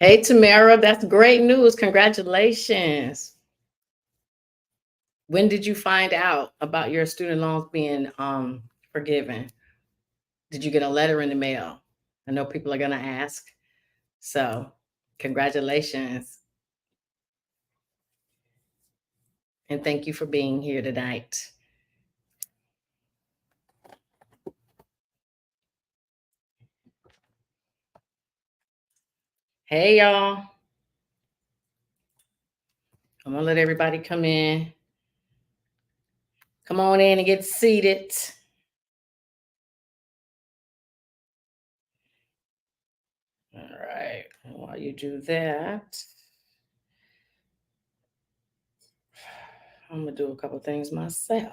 Hey, Tamara, that's great news. Congratulations. When did you find out about your student loans being forgiven? Did you get a letter in the mail? I know people are going to ask. So, congratulations. And thank you for being here tonight. Hey, y'all. I'm going to let everybody come in. Come on in and get seated. All right. While you do that, I'm going to do a couple things myself.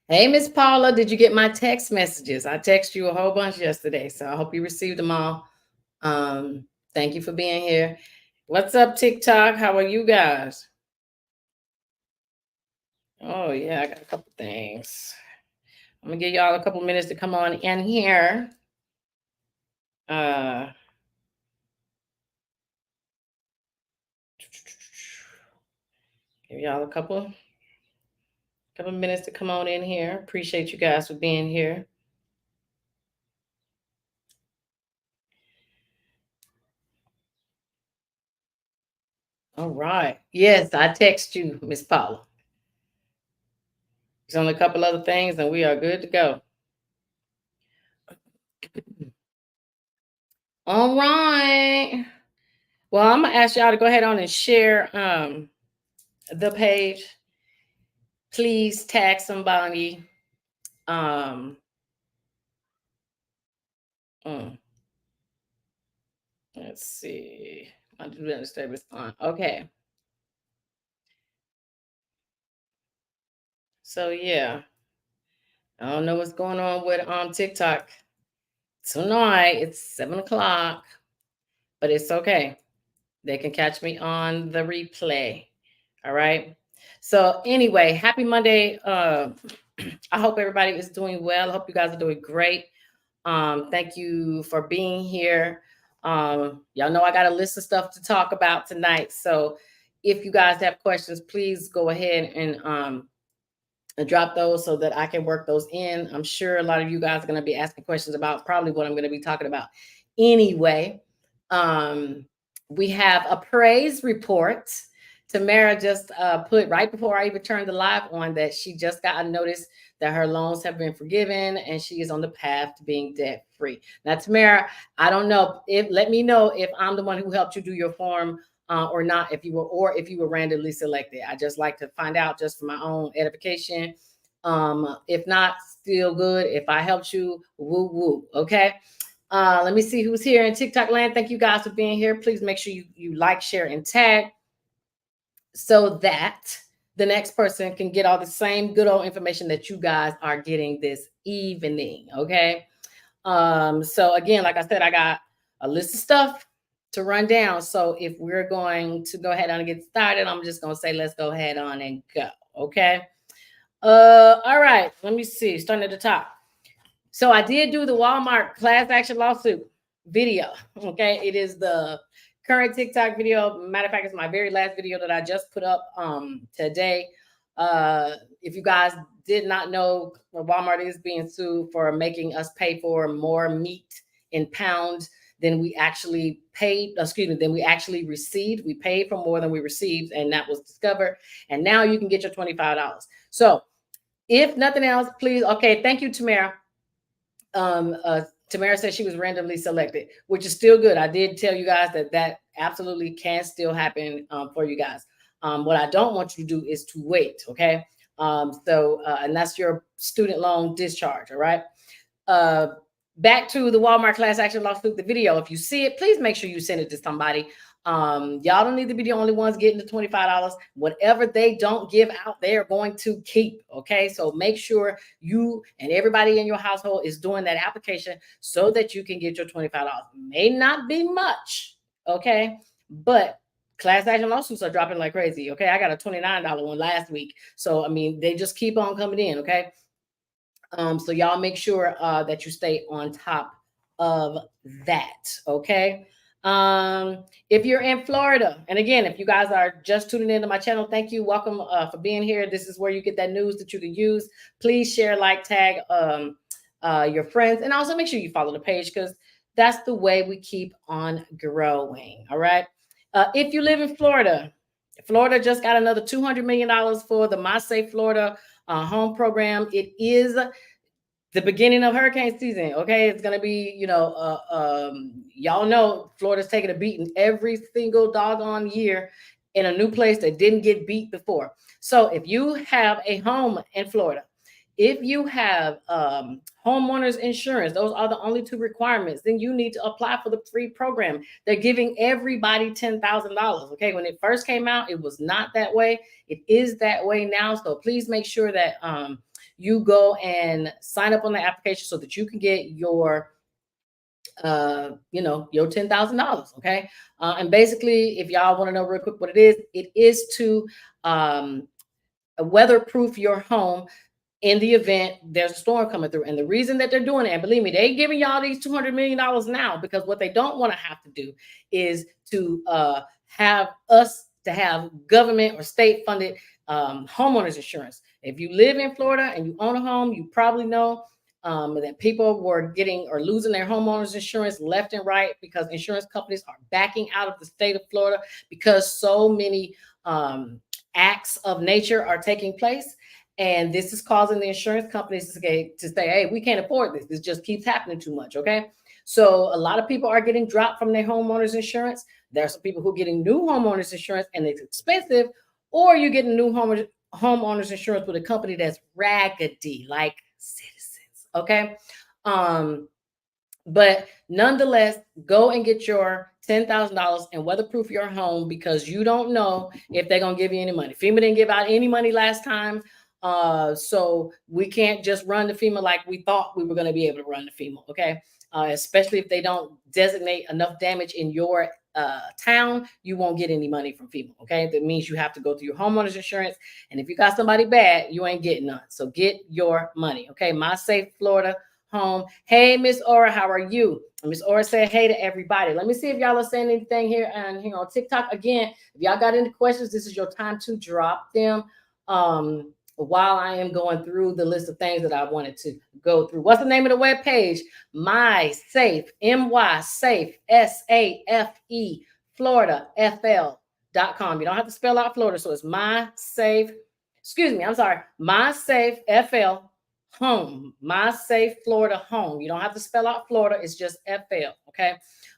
Hey, Miss Paula, did you get my text messages? I texted you a whole bunch yesterday, so I hope you received them all. Thank you for being here. What's up, TikTok? How are you guys? Oh, yeah, I got a couple things. I'm gonna give y'all a couple minutes to come on in here. Uh, give y'all a couple minutes to come on in here. Appreciate you guys for being here. All right. Yes, I text you, Miss Paula. There's only a couple other things, and we are good to go. All right. Well, I'm gonna ask y'all to go ahead on and share the page. Please tag somebody. Um, mm, let's see. I do understand respond. Okay. So yeah, I don't know what's going on with TikTok tonight. It's 7 o'clock, but it's okay. They can catch me on the replay. All right. So anyway, happy Monday. I hope everybody is doing well. I hope you guys are doing great. Thank you for being here. Y'all know I got a list of stuff to talk about tonight. So if you guys have questions, please go ahead and drop those so that I can work those in. I'm sure a lot of you guys are going to be asking questions about probably what I'm going to be talking about anyway. Um, we have a praise report. Tamara just put right before I even turned the live on that she just got a notice that her loans have been forgiven and she is on the path to being debt free. Now, Tamara, I don't know if let me know if I'm the one who helped you do your form or not, if you were randomly selected. I just like to find out just for my own edification. If not, still good. If I helped you, woo woo. Okay. Let me see who's here in TikTok land. Thank you guys for being here. Please make sure you like, share, and tag so that the next person can get all the same good old information that you guys are getting this evening. Okay. So again, like I said, I got a list of stuff to run down. So if we're going to go ahead and get started, I'm just gonna say let's go ahead on and go. Okay. All right. Let me see. Starting at the top. So I did do the Walmart class action lawsuit video. Okay. It is the current TikTok video. Matter of fact, it's my very last video that I just put up today. If you guys did not know, Walmart is being sued for making us pay for more meat in pounds than we actually paid, than we actually received. We paid for more than we received, and that was discovered. And now you can get your $25. So if nothing else, please, okay, thank you, Tamara. Tamara said she was randomly selected, which is still good. I did tell you guys that absolutely can still happen for you guys. What I don't want you to do is to wait. Okay. And that's your student loan discharge. All right. Uh, Back to the Walmart class action lawsuit, the video. If you see it, please make sure you send it to somebody. Y'all don't need to be the only ones getting the $25. Whatever they don't give out, they are going to keep. Okay. So make sure you and everybody in your household is doing that application so that you can get your $25. May not be much. Okay. But class action lawsuits are dropping like crazy. Okay. I got a $29 one last week. So, I mean, they just keep on coming in. Okay. So y'all make sure that you stay on top of that. Okay. If you're in Florida, and again, if you guys are just tuning into my channel, thank you. Welcome for being here. This is where you get that news that you can use. Please share, like, tag your friends, and also make sure you follow the page because that's the way we keep on growing. All right. If you live in Florida, Florida just got another $200 million for the My Safe Florida home program. It is the beginning of hurricane season. Okay, it's gonna be, y'all know Florida's taking a beating every single doggone year in a new place that didn't get beat before. So if you have a home in Florida, if you have homeowners insurance, those are the only two requirements, then you need to apply for the free program. They're giving everybody $10,000. Okay, when it first came out, it was not that way. It is that way now. So please make sure that you go and sign up on the application so that you can get your your $10,000. Okay. And basically, if y'all want to know real quick what it is to weatherproof your home in the event there's a storm coming through. And the reason that they're doing it, and believe me, they giving y'all these $200 million now, because what they don't want to have to do is to have us to have government or state funded homeowners insurance. If you live in Florida and you own a home, you probably know that people were getting or losing their homeowners insurance left and right because insurance companies are backing out of the state of Florida because so many acts of nature are taking place. And this is causing the insurance companies to say, hey, we can't afford this. This just keeps happening too much. Okay. So a lot of people are getting dropped from their homeowners insurance. There are some people who are getting new homeowners insurance and it's expensive, or you're getting new homeowners insurance with a company that's raggedy, like Citizens. Okay. But nonetheless, go and get your $10,000 and weatherproof your home, because you don't know if they're going to give you any money. FEMA didn't give out any money last time. So we can't just run to FEMA like we thought we were going to be able to run to FEMA. Okay. Especially if they don't designate enough damage in your town, you won't get any money from FEMA. Okay. That means you have to go through your homeowner's insurance. And if you got somebody bad, you ain't getting none. So get your money. Okay. My Safe Florida home. Hey, Miss Aura, how are you? Miss Aura said hey to everybody. Let me see if y'all are saying anything here and here on TikTok. Again, if y'all got any questions, this is your time to drop them while I am going through the list of things that I wanted to go through. What's the name of the web page? My Safe, Safe, SAFE, Florida, FL.com. You don't have to spell out Florida. So it's My Safe FL home, My Safe Florida home. You don't have to spell out Florida. It's just FL. Okay.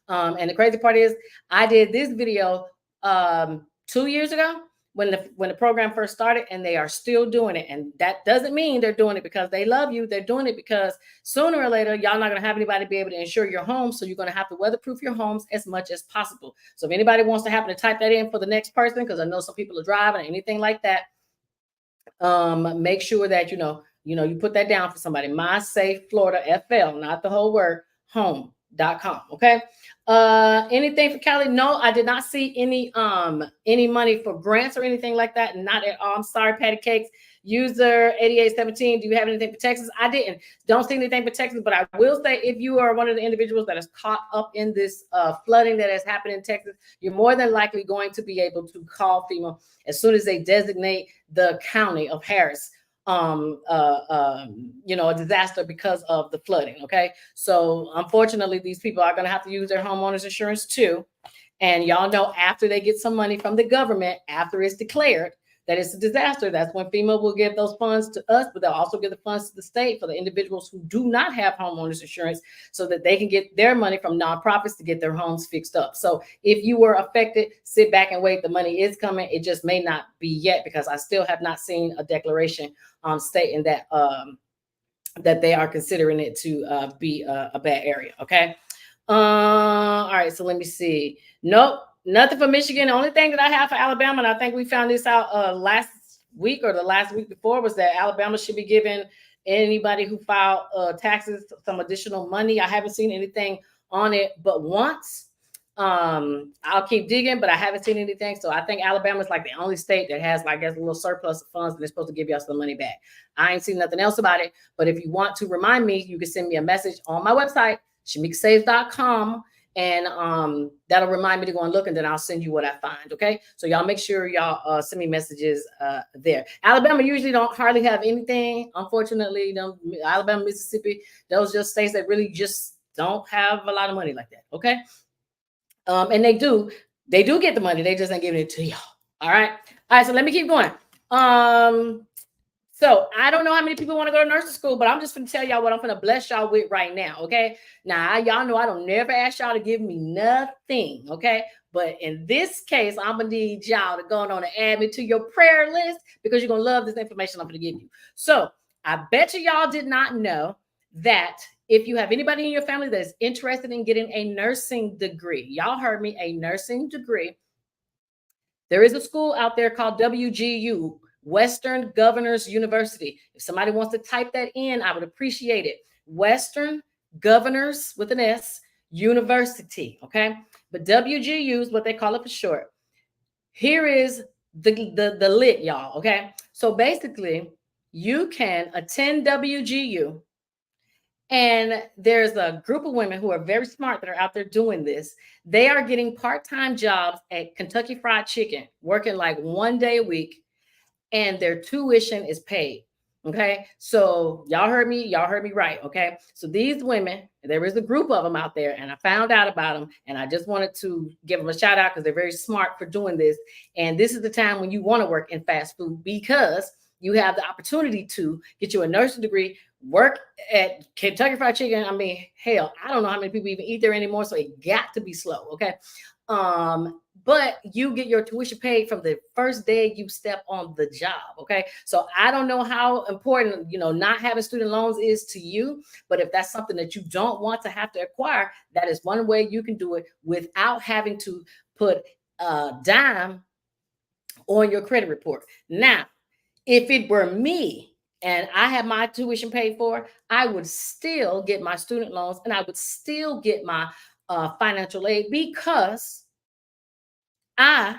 And the crazy part is I did this video 2 years ago when the program first started, and they are still doing it. And that doesn't mean they're doing it because they love you. They're doing it because sooner or later, y'all not going to have anybody be able to insure your home. So you're going to have to weatherproof your homes as much as possible. So if anybody wants to happen to type that in for the next person, because I know some people are driving or anything like that, make sure that you put that down for somebody. My Safe Florida FL, not the whole word, home.com. Okay. Anything for Cali? No, I did not see any money for grants or anything like that. Not at all. I'm sorry, Patty Cakes. User 8817. Do you have anything for Texas? I didn't. Don't see anything for Texas, but I will say, if you are one of the individuals that is caught up in this flooding that has happened in Texas, you're more than likely going to be able to call FEMA as soon as they designate the county of Harris a disaster because of the flooding. Okay. So unfortunately, these people are going to have to use their homeowners insurance too. And y'all know, after they get some money from the government, after it's declared that it's a disaster, that's when FEMA will give those funds to us, but they'll also give the funds to the state for the individuals who do not have homeowners insurance, so that they can get their money from nonprofits to get their homes fixed up. So if you were affected, sit back and wait. The money is coming. It just may not be yet, because I still have not seen a declaration stating that that they are considering it to be a bad area. Okay. All right. So let me see. Nope. Nothing for Michigan. The only thing that I have for Alabama, and I think we found this out last week or the last week before, was that Alabama should be giving anybody who filed taxes some additional money. I haven't seen anything on it but once. I'll keep digging, but I haven't seen anything. So I think Alabama is like the only state that has, like, a little surplus of funds, and they're supposed to give y'all some money back. I ain't seen nothing else about it. But if you want to remind me, you can send me a message on my website, shamikasaves.com, and that'll remind me to go and look, and then I'll send you what I find. Okay, so y'all make sure y'all send me messages there. Alabama usually don't hardly have anything, unfortunately. Alabama, Mississippi, those just states that really just don't have a lot of money like that. Okay, and they do get the money, they just ain't giving it to y'all. All right, so let me keep going. So I don't know how many people want to go to nursing school, but I'm just going to tell y'all what I'm going to bless y'all with right now. Okay. Now, y'all know I don't never ask y'all to give me nothing. Okay. But in this case, I'm going to need y'all to go on and add me to your prayer list, because you're going to love this information I'm going to give you. So I bet y'all did not know that if you have anybody in your family that is interested in getting a nursing degree, y'all heard me, a nursing degree, there is a school out there called WGU, Western Governors University. If somebody wants to type that in, I would appreciate it. Western Governors with an S University. Okay. But WGU is what they call it for short. Here is the lit, y'all. Okay. So basically, you can attend WGU, and there's a group of women who are very smart that are out there doing this. They are getting part-time jobs at Kentucky Fried Chicken, working like 1 day a week, and their tuition is paid. Okay. So y'all heard me right. Okay. So these women, there is a group of them out there, and I found out about them, and I just wanted to give them a shout out because they're very smart for doing this. And this is the time when you want to work in fast food, because you have the opportunity to get you a nursing degree, work at Kentucky Fried Chicken. I mean, hell, I don't know how many people even eat there anymore, so it got to be slow. Okay. But you get your tuition paid from the first day you step on the job. Okay. So I don't know how important, not having student loans is to you, but if that's something that you don't want to have to acquire, that is one way you can do it without having to put a dime on your credit report. Now, if it were me and I had my tuition paid for, I would still get my student loans, and I would still get my financial aid, because now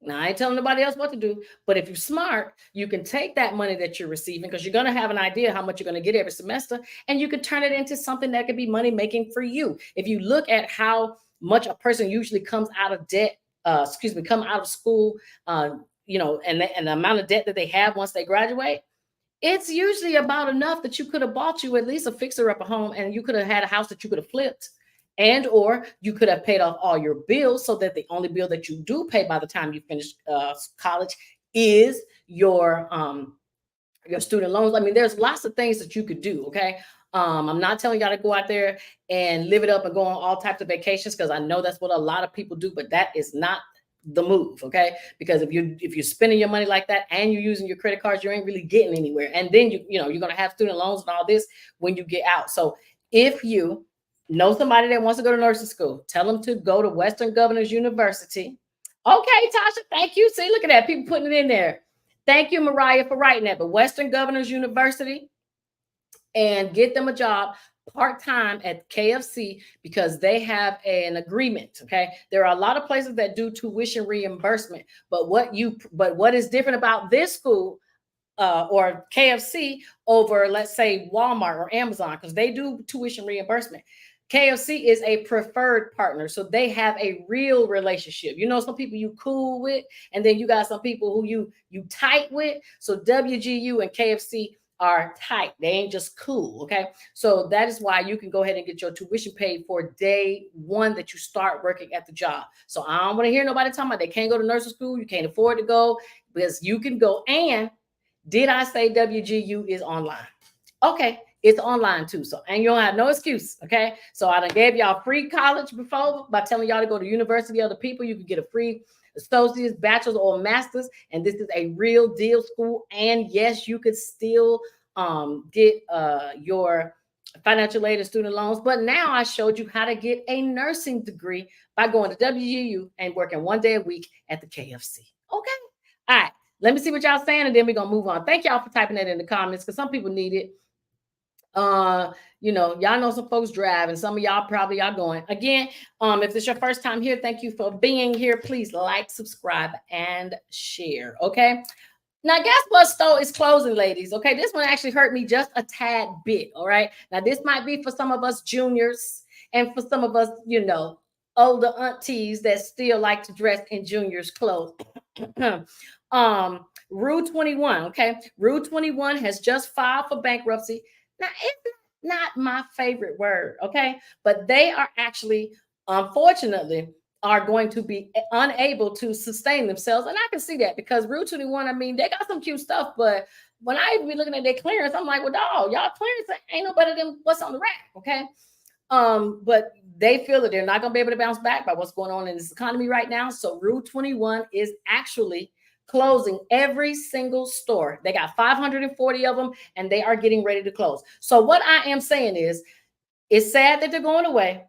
I ain't telling nobody else what to do, but if you're smart, you can take that money that you're receiving, because you're going to have an idea how much you're going to get every semester, and you can turn it into something that could be money making for you. If you look at how much a person usually comes out of debt, come out of school, and the amount of debt that they have once they graduate, it's usually about enough that you could have bought you at least a fixer up a home, and you could have had a house that you could have flipped, and or you could have paid off all your bills, so that the only bill that you do pay by the time you finish college is your student loans. I mean, there's lots of things that you could do. Okay. I'm not telling y'all to go out there and live it up and go on all types of vacations, because I know that's what a lot of people do, but that is not the move. Okay. Because if you're spending your money like that and you're using your credit cards, you ain't really getting anywhere. And then you're going to have student loans and all this when you get out. So if you know somebody that wants to go to nursing school, tell them to go to Western Governors University. Okay, Tasha, thank you. See, look at that. People putting it in there. Thank you, Mariah, for writing that. But Western Governors University, and get them a job part-time at KFC, because they have an agreement. Okay. There are a lot of places that do tuition reimbursement, but what is different about this school or KFC over, let's say, Walmart or Amazon, because they do tuition reimbursement. KFC is a preferred partner, so they have a real relationship. Some people you cool with, and then you got some people who you tight with. So WGU and KFC are tight. They ain't just cool. Okay. So that is why you can go ahead and get your tuition paid for day one that you start working at the job. So I don't want to hear nobody talking about they can't go to nursing school, you can't afford to go, because you can go. And did I say WGU is online? Okay, it's online too. So, and you don't have no excuse. Okay. So I done gave y'all free college before by telling y'all to go to University of the People. You can get a free associate's, bachelor's, or master's, and this is a real deal school. And yes, you could still get your financial aid and student loans. But now I showed you how to get a nursing degree by going to WGU and working 1 day a week at the KFC. Okay. All right. Let me see what y'all saying, and then we're gonna move on. Thank y'all for typing that in the comments, because some people need it. Y'all know some folks drive, and some of y'all probably are going. Again, if it's your first time here, thank you for being here. Please like, subscribe, and share. Okay. Now, guess what store is closing, ladies? Okay, this one actually hurt me just a tad bit. All right. Now, this might be for some of us juniors and for some of us, older aunties that still like to dress in juniors' clothes. Rue 21. Okay. Rue 21 has just filed for bankruptcy. Now, it's not my favorite word. Okay. But they are actually, unfortunately, are going to be unable to sustain themselves. And I can see that because Rue 21, I mean, they got some cute stuff, but when I be looking at their clearance, I'm like, well, dog, y'all clearance ain't no better than what's on the rack. Okay. But they feel that they're not going to be able to bounce back by what's going on in this economy right now. So Rue 21 is actually closing every single store. They got 540 of them and they are getting ready to close. So what I am saying is, it's sad that they're going away.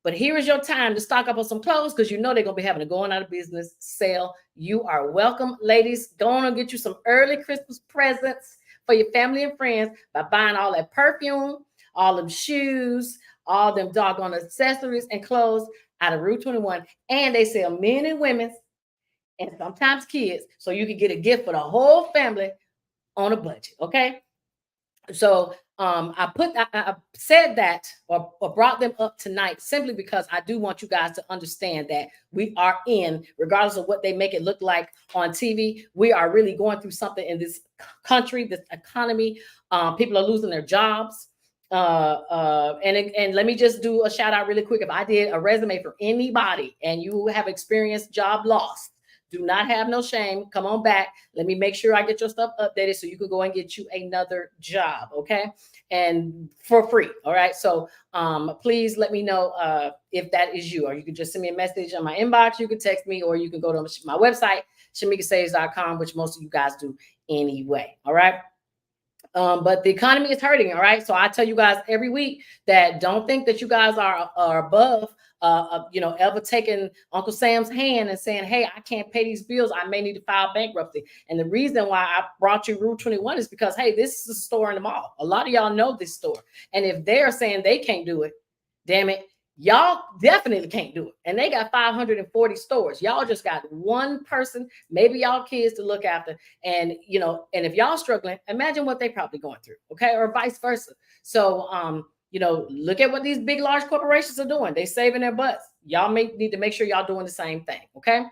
But here is your time to stock up on some clothes because you know they're going to be having a going out of business sale. You are welcome, ladies. Go on and get you some early Christmas presents for your family and friends by buying all that perfume, all them shoes, all them doggone accessories and clothes out of Route 21. And they sell men and women's and sometimes kids. So you can get a gift for the whole family on a budget. Okay. So I said that or brought them up tonight simply because I do want you guys to understand that we are in, regardless of what they make it look like on TV, we are really going through something in this country, this economy. People are losing their jobs. And let me just do a shout out really quick. If I did a resume for anybody and you have experienced job loss, do not have no shame. Come on back. Let me make sure I get your stuff updated so you can go and get you another job. Okay. And for free. All right. So please let me know if that is you, or you can just send me a message on my inbox. You can text me, or you can go to my website, shamikasaves.com, which most of you guys do anyway. All right. But the economy is hurting. All right. So I tell you guys every week that don't think that you guys are above, ever taking Uncle Sam's hand and saying, hey, I can't pay these bills. I may need to file bankruptcy. And the reason why I brought you Rule 21 is because, hey, this is a store in the mall. A lot of y'all know this store. And if they're saying they can't do it, damn it, y'all definitely can't do it. And they got 540 stores. Y'all just got one person, maybe y'all kids to look after. And, and if y'all struggling, imagine what they probably going through. Okay. Or vice versa. So, look at what these big, large corporations are doing. They saving their butts. Y'all need to make sure y'all doing the same thing. Okay.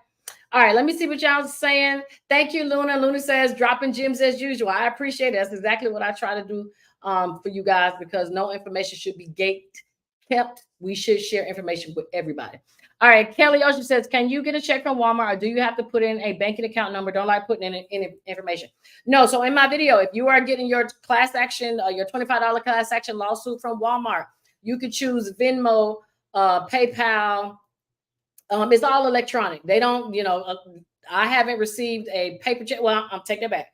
All right, let me see what y'all saying. Thank you, Luna. Luna says, dropping gems as usual. I appreciate it. That's exactly what I try to do for you guys, because no information should be gate kept. We should share information with everybody. All right, Kelly Ocean says, can you get a check from Walmart, or do you have to put in a banking account number? Don't like putting in any information. No, so in my video, if you are getting your class action, your $25 class action lawsuit from Walmart, you could choose Venmo, PayPal. It's all electronic. They don't, I haven't received a paper check. Well, I'm taking it back.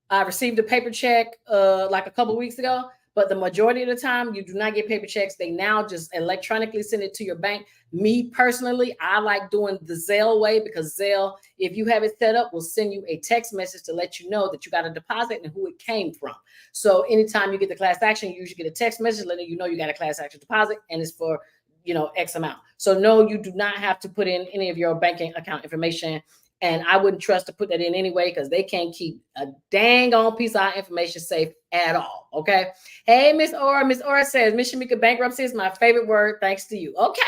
I received a paper check like a couple of weeks ago, but the majority of the time you do not get paper checks. They now just electronically send it to your bank. Me personally, I like doing the Zelle way, because Zelle, if you have it set up, will send you a text message to let you know that you got a deposit and who it came from. So anytime you get the class action, you usually get a text message letting you know you got a class action deposit and it's for, X amount. So no, you do not have to put in any of your banking account information. And I wouldn't trust to put that in anyway, because they can't keep a dang on piece of our information safe at all. Okay. Hey, Miss Aura. Miss Aura says, Miss Shamika, bankruptcy is my favorite word. Thanks to you. Okay.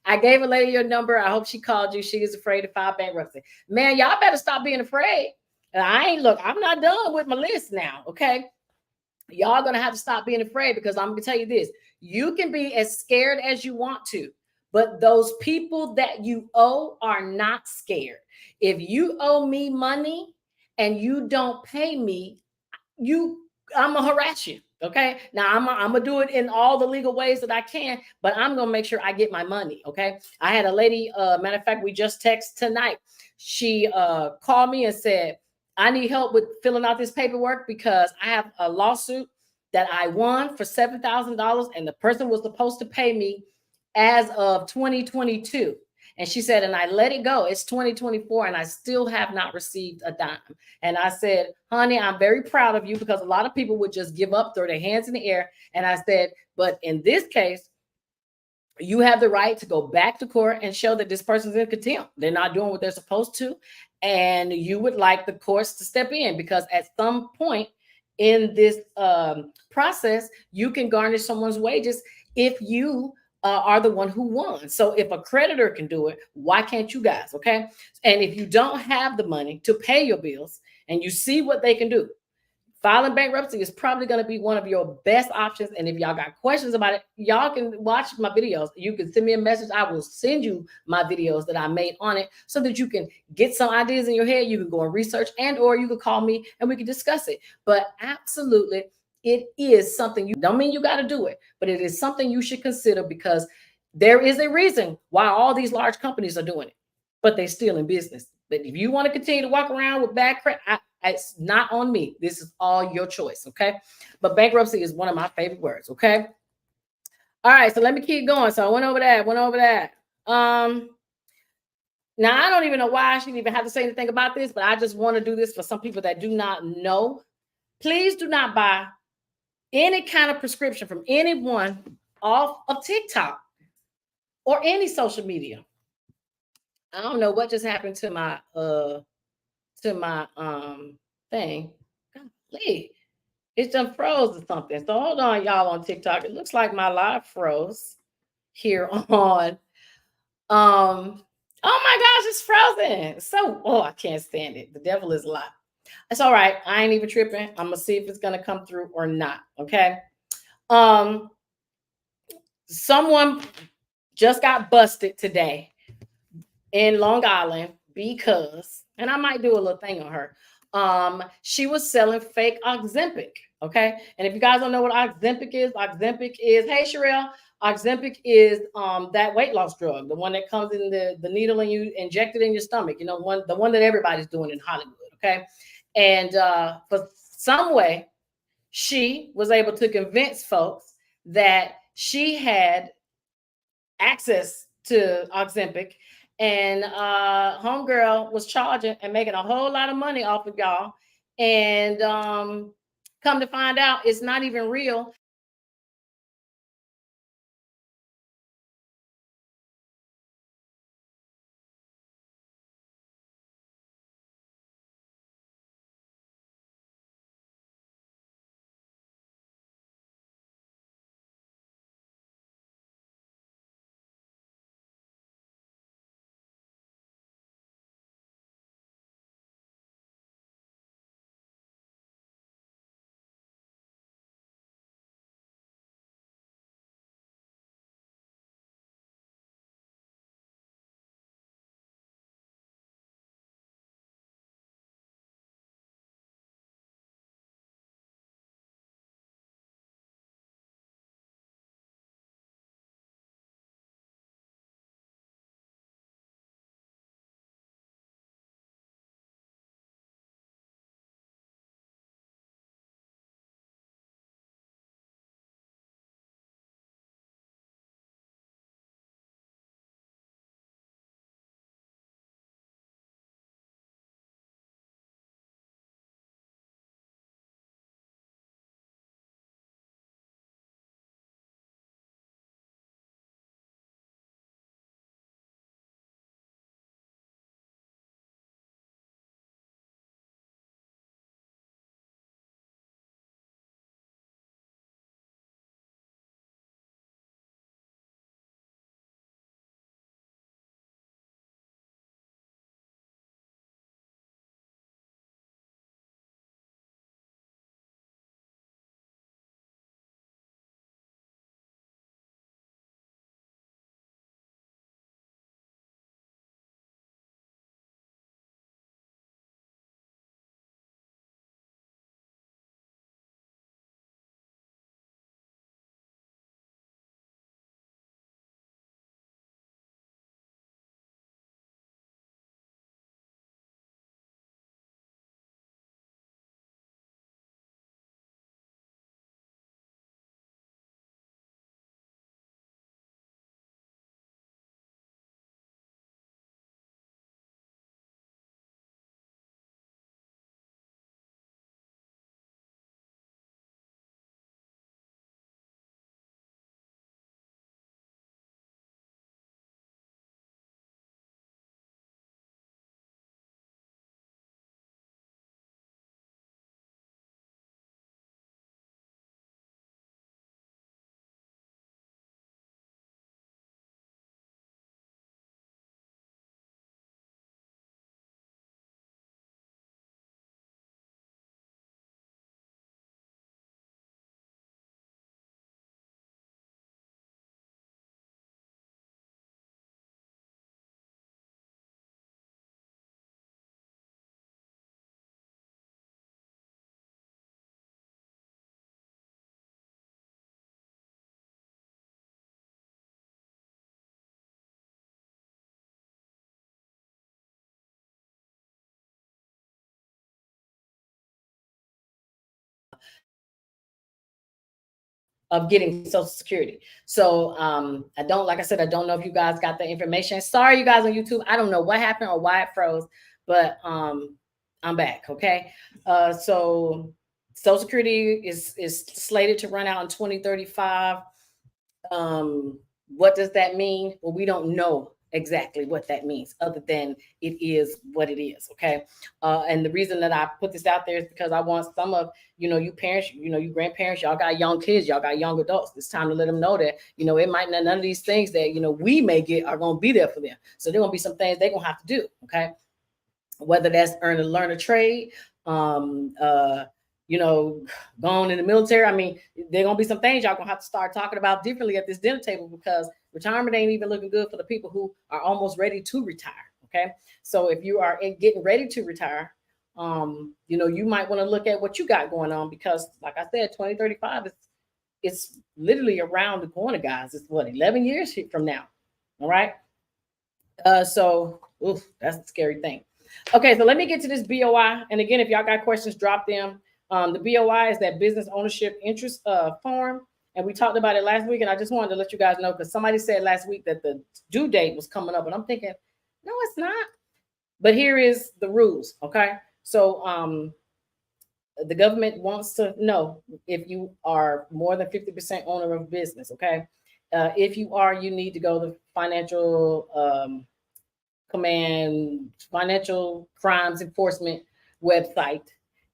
I gave a lady your number. I hope she called you. She is afraid to file bankruptcy. Man, y'all better stop being afraid. I'm not done with my list now. Okay. Y'all going to have to stop being afraid, because I'm going to tell you this. You can be as scared as you want to, but those people that you owe are not scared. If you owe me money and you don't pay me, I'm gonna harass you. Okay. Now I'm gonna do it in all the legal ways that I can, but I'm gonna make sure I get my money. Okay. I had a lady, matter of fact, we just texted tonight. She called me and said, I need help with filling out this paperwork because I have a lawsuit that I won for $7,000, and the person was supposed to pay me as of 2022. And she said, and I let it go. It's 2024 and I still have not received a dime. And I said, honey, I'm very proud of you, because a lot of people would just give up, throw their hands in the air. And I said, but in this case, you have the right to go back to court and show that this person's in contempt. They're not doing what they're supposed to. And you would like the courts to step in, because at some point in this process, you can garnish someone's wages if you are the one who won. So if a creditor can do it, why can't you guys? Okay. And if you don't have the money to pay your bills and you see what they can do, filing bankruptcy is probably going to be one of your best options. And if y'all got questions about it, y'all can watch my videos. You can send me a message. I will send you my videos that I made on it so that you can get some ideas in your head. You can go and research, and or you can call me and we can discuss it. But absolutely, it is something. You don't mean you got to do it, but it is something you should consider, because there is a reason why all these large companies are doing it, but they're still in business. But if you want to continue to walk around with bad credit, it's not on me. This is all your choice. Okay. But bankruptcy is one of my favorite words. Okay. All right. So let me keep going. So I went over that, went over that. Now I don't even know why I should even have to say anything about this, but I just want to do this for some people that do not know. Please do not buy any kind of prescription from anyone off of TikTok or any social media. I don't know what just happened to my thing. Golly. It just froze or something. So hold on, y'all, on TikTok. It looks like my live froze here on. Oh my gosh, it's frozen. So, oh, I can't stand it. The devil is a lie. It's all right. I ain't even tripping. I'm gonna see if it's gonna come through or not. Okay. Um, Someone just got busted today in Long Island because, and I might do a little thing on her. She was selling fake Ozempic. Okay, and if you guys don't know what Ozempic is, hey Sherelle, Ozempic is that weight loss drug, the one that comes in the needle and you inject it in your stomach. You know, the one that everybody's doing in Hollywood. Okay, and for some way, she was able to convince folks that she had access to Ozempic, and homegirl was charging and making a whole lot of money off of y'all. And come to find out, it's not even real. of getting Social Security. So I don't, like I said, I don't know if you guys got the information. Sorry, you guys on YouTube. I don't know what happened or why it froze, but I'm back. Okay. So Social Security is slated to run out in 2035. Um, what does that mean? Well, we don't know exactly what that means, other than it is what it is. Okay. And the reason that I put this out there is because I want some of, you parents, you grandparents, y'all got young kids, y'all got young adults. It's time to let them know that, it might not, none of these things that, we may get are going to be there for them. So there going to be some things they're going to have to do. Okay. Whether that's learn a trade, um, uh, you know, going in the military. I mean, there gonna be some things y'all gonna have to start talking about differently at this dinner table, because retirement ain't even looking good for the people who are almost ready to retire. Okay, so if you are getting ready to retire, you might want to look at what you got going on, because, like I said, 2035 is it's literally around the corner, guys. It's what, 11 years from now. All right. So oof, that's a scary thing. Okay, so let me get to this BOI. And again, if y'all got questions, drop them. The BOI is that business ownership interest form. And we talked about it last week. And I just wanted to let you guys know, because somebody said last week that the due date was coming up. And I'm thinking, no, it's not. But here is the rules. Okay. So the government wants to know if you are more than 50% owner of business. Okay. If you are, you need to go to financial command financial crimes enforcement website,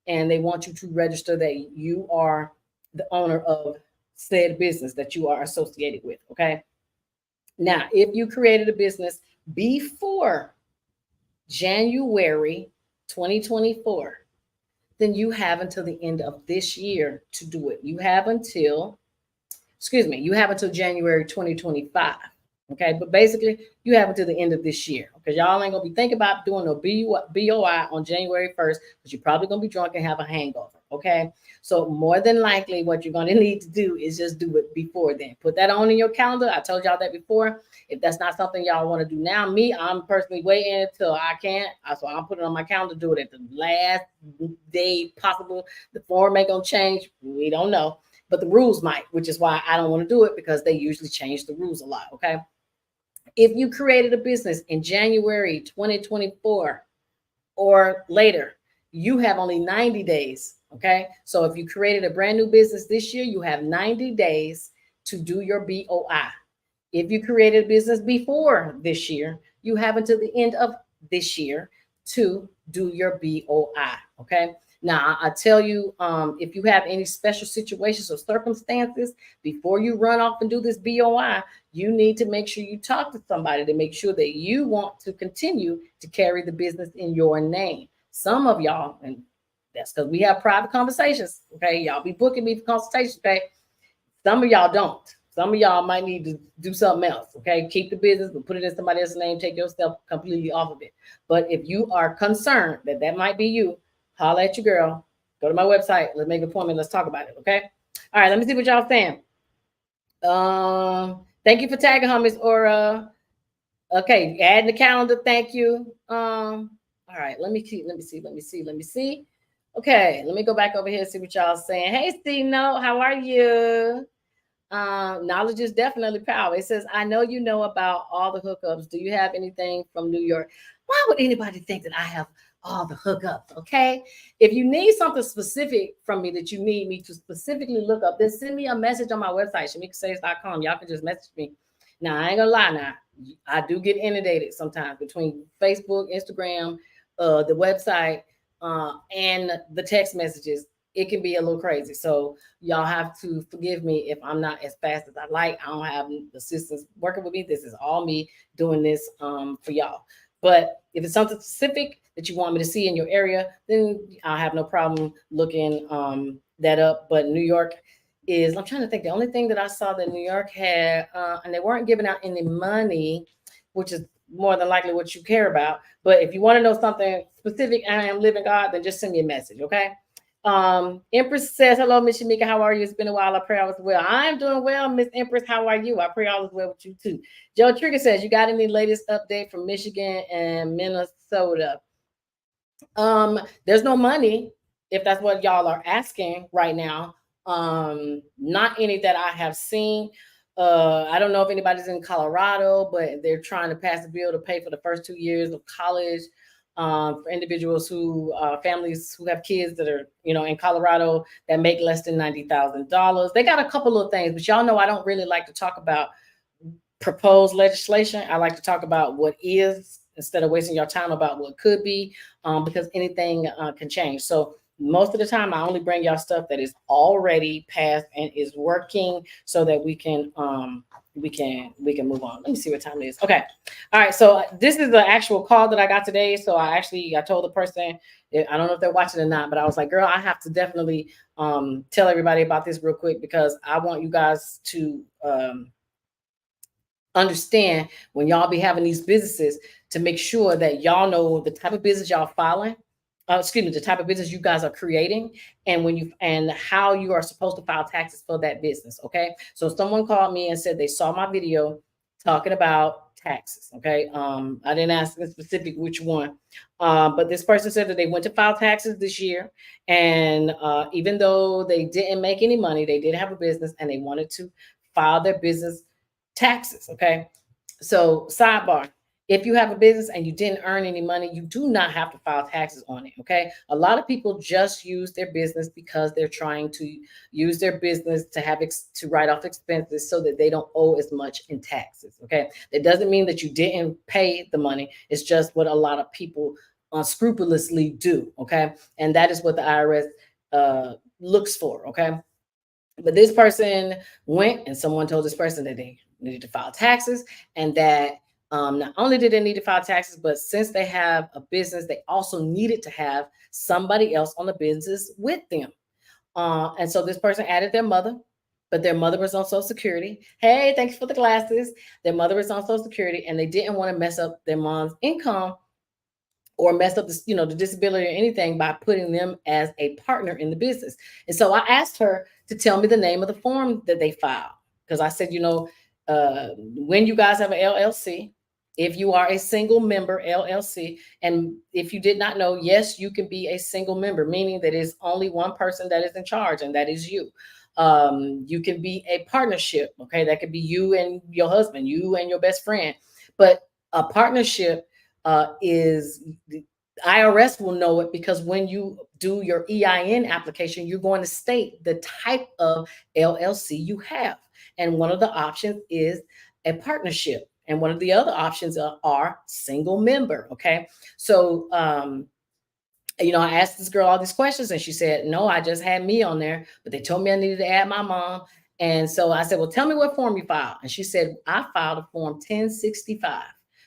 and they want you to register that you are the owner of said business that you are associated with. Okay. Now, if you created a business before January 2024, then you have until the end of this year to do it. You have until January 2025. Okay, but basically, you have until the end of this year, because y'all ain't gonna be thinking about doing no BOI on January 1st, because you're probably gonna be drunk and have a hangover. Okay, so more than likely, what you're gonna need to do is just do it before then. Put that on in your calendar. I told y'all that before. If that's not something y'all want to do now, I'm personally waiting until I can't. So I'm putting on my calendar, do it at the last day possible. The form ain't gonna change. We don't know, but the rules might, which is why I don't want to do it, because they usually change the rules a lot. Okay. If you created a business in January 2024 or later, you have only 90 days. Okay. So if you created a brand new business this year, you have 90 days to do your BOI. If you created a business before this year, you have until the end of this year to do your BOI. Okay. Now, I tell you, if you have any special situations or circumstances, before you run off and do this BOI, you need to make sure you talk to somebody to make sure that you want to continue to carry the business in your name. Some of y'all, and that's because we have private conversations. Okay. Y'all be booking me for consultations. Okay. Some of y'all don't. Some of y'all might need to do something else. Okay. Keep the business, but put it in somebody else's name. Take yourself completely off of it. But if you are concerned that that might be you, holla at your girl. Go to my website. Let's make an appointment. Let's talk about it. Okay. All right. Let me see what y'all saying. Thank you for tagging her, Miss Aura. Okay, add the calendar. Thank you. All right. Let me see. Okay, let me go back over here and see what y'all saying. Hey, Steve, no, how are you? Knowledge is definitely power. It says, I know you know about all the hookups. Do you have anything from New York? Why would anybody think that I have all the hookups? Okay. If you need something specific from me that you need me to specifically look up, then send me a message on my website, shamikasaves.com. Y'all can just message me. Now, I ain't gonna lie now. I do get inundated sometimes between Facebook, Instagram, the website, and the text messages. It can be a little crazy. So y'all have to forgive me if I'm not as fast as I like. I don't have assistants working with me. This is all me doing this for y'all. But if it's something specific that you want me to see in your area, then I'll have no problem looking that up. But New York is, I'm trying to think, the only thing that I saw that New York had, and they weren't giving out any money, which is more than likely what you care about. But if you want to know something specific, I am living God, then just send me a message, okay? Empress says, hello, Miss Shamika. How are you? It's been a while. I pray all is well. I'm doing well, Miss Empress. How are you? I pray all is well with you too. Joe Trigger says, you got any latest update from Michigan and Minnesota? There's no money, if that's what y'all are asking right now, Not any that I have seen. I don't know if anybody's in Colorado, but they're trying to pass a bill to pay for the first 2 years of college for individuals who families who have kids that are in Colorado that make less than $90,000. They got a couple of things, but y'all know I don't really like to talk about proposed legislation. I like to talk about what is instead of wasting your time about what could be, because anything can change. So most of the time, I only bring y'all stuff that is already passed and is working, so that we can move on. Let me see what time it is. Okay, all right. So this is the actual call that I got today. So I told the person, I don't know if they're watching or not, but I was like, girl, I have to definitely tell everybody about this real quick because I want you guys to understand when y'all be having these businesses to make sure that y'all know the type of business y'all filing. Excuse me, the type of business you guys are creating, and when you and how you are supposed to file taxes for that business. Okay, so someone called me and said they saw my video talking about taxes. Okay, I didn't ask in specific which one, but this person said that they went to file taxes this year, and even though they didn't make any money, they did have a business, and they wanted to file their business taxes. Okay. So, sidebar, if you have a business and you didn't earn any money, you do not have to file taxes on it. Okay. A lot of people just use their business because they're trying to use their business to to write off expenses so that they don't owe as much in taxes. Okay. That doesn't mean that you didn't pay the money. It's just what a lot of people unscrupulously do. Okay. And that is what the IRS looks for. Okay. But this person went and someone told this person that they needed to file taxes, and that not only did they need to file taxes, but since they have a business, they also needed to have somebody else on the business with them. And so this person added their mother, but their mother was on Social Security. Hey, thanks for the glasses. Their mother was on Social Security, and they didn't want to mess up their mom's income or mess up the disability or anything by putting them as a partner in the business. And so I asked her to tell me the name of the form that they filed, because I said, when you guys have an LLC, if you are a single member LLC, and if you did not know, yes, you can be a single member, meaning that it's only one person that is in charge, and that is you. You can be a partnership. Okay, that could be you and your husband, you and your best friend. But a partnership is the IRS will know it, because when you do your EIN application, you're going to state the type of LLC you have. And one of the options is a partnership. And one of the other options are single member. Okay. So, I asked this girl all these questions, and she said, no, I just had me on there, but they told me I needed to add my mom. And so I said, well, tell me what form you filed. And she said, I filed a form 1065.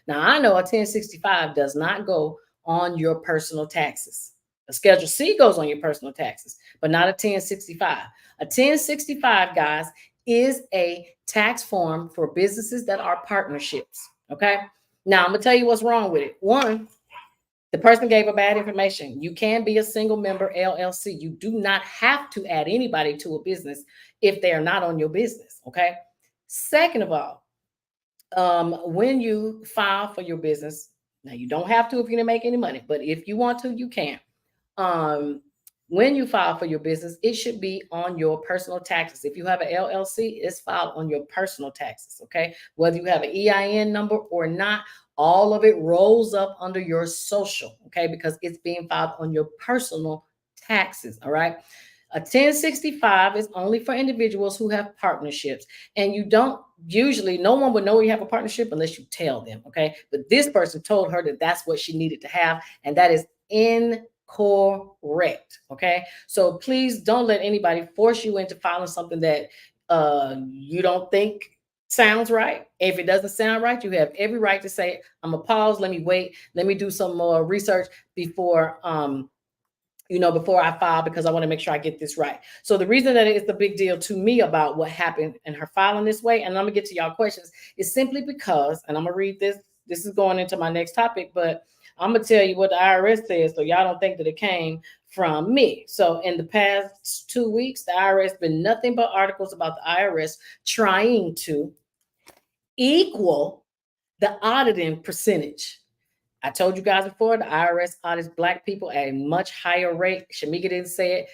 Now, I know a 1065 does not go on your personal taxes. A Schedule C goes on your personal taxes, but not a 1065. A 1065, guys, is a tax form for businesses that are partnerships. Okay. Now, I'm going to tell you what's wrong with it. One, the person gave a bad information. You can be a single member LLC. You do not have to add anybody to a business if they are not on your business. Okay. Second of all, when you file for your business, now you don't have to if you didn't make any money, but if you want to, you can. Um, when you file for your business, it should be on your personal taxes. If you have an LLC, it's filed on your personal taxes. Okay. Whether you have an EIN number or not, all of it rolls up under your social. Okay. Because it's being filed on your personal taxes. All right. A 1065 is only for individuals who have partnerships. And you don't usually, no one would know you have a partnership unless you tell them. Okay. But this person told her that that's what she needed to have. And that is incorrect. Okay. So please don't let anybody force you into filing something that you don't think sounds right. If it doesn't sound right, you have every right to say, I'm gonna pause, let me wait, let me do some more research before I file, because I want to make sure I get this right. So the reason that it's a big deal to me about what happened in her filing this way, and I'm gonna get to y'all questions, is simply because, and I'm gonna read this. This is going into my next topic, but I'm gonna tell you what the IRS says, so y'all don't think that it came from me. So in the past 2 weeks, the IRS been nothing but articles about the IRS trying to equal the auditing percentage. I told you guys before, the IRS audits Black people at a much higher rate. Shamika didn't say it.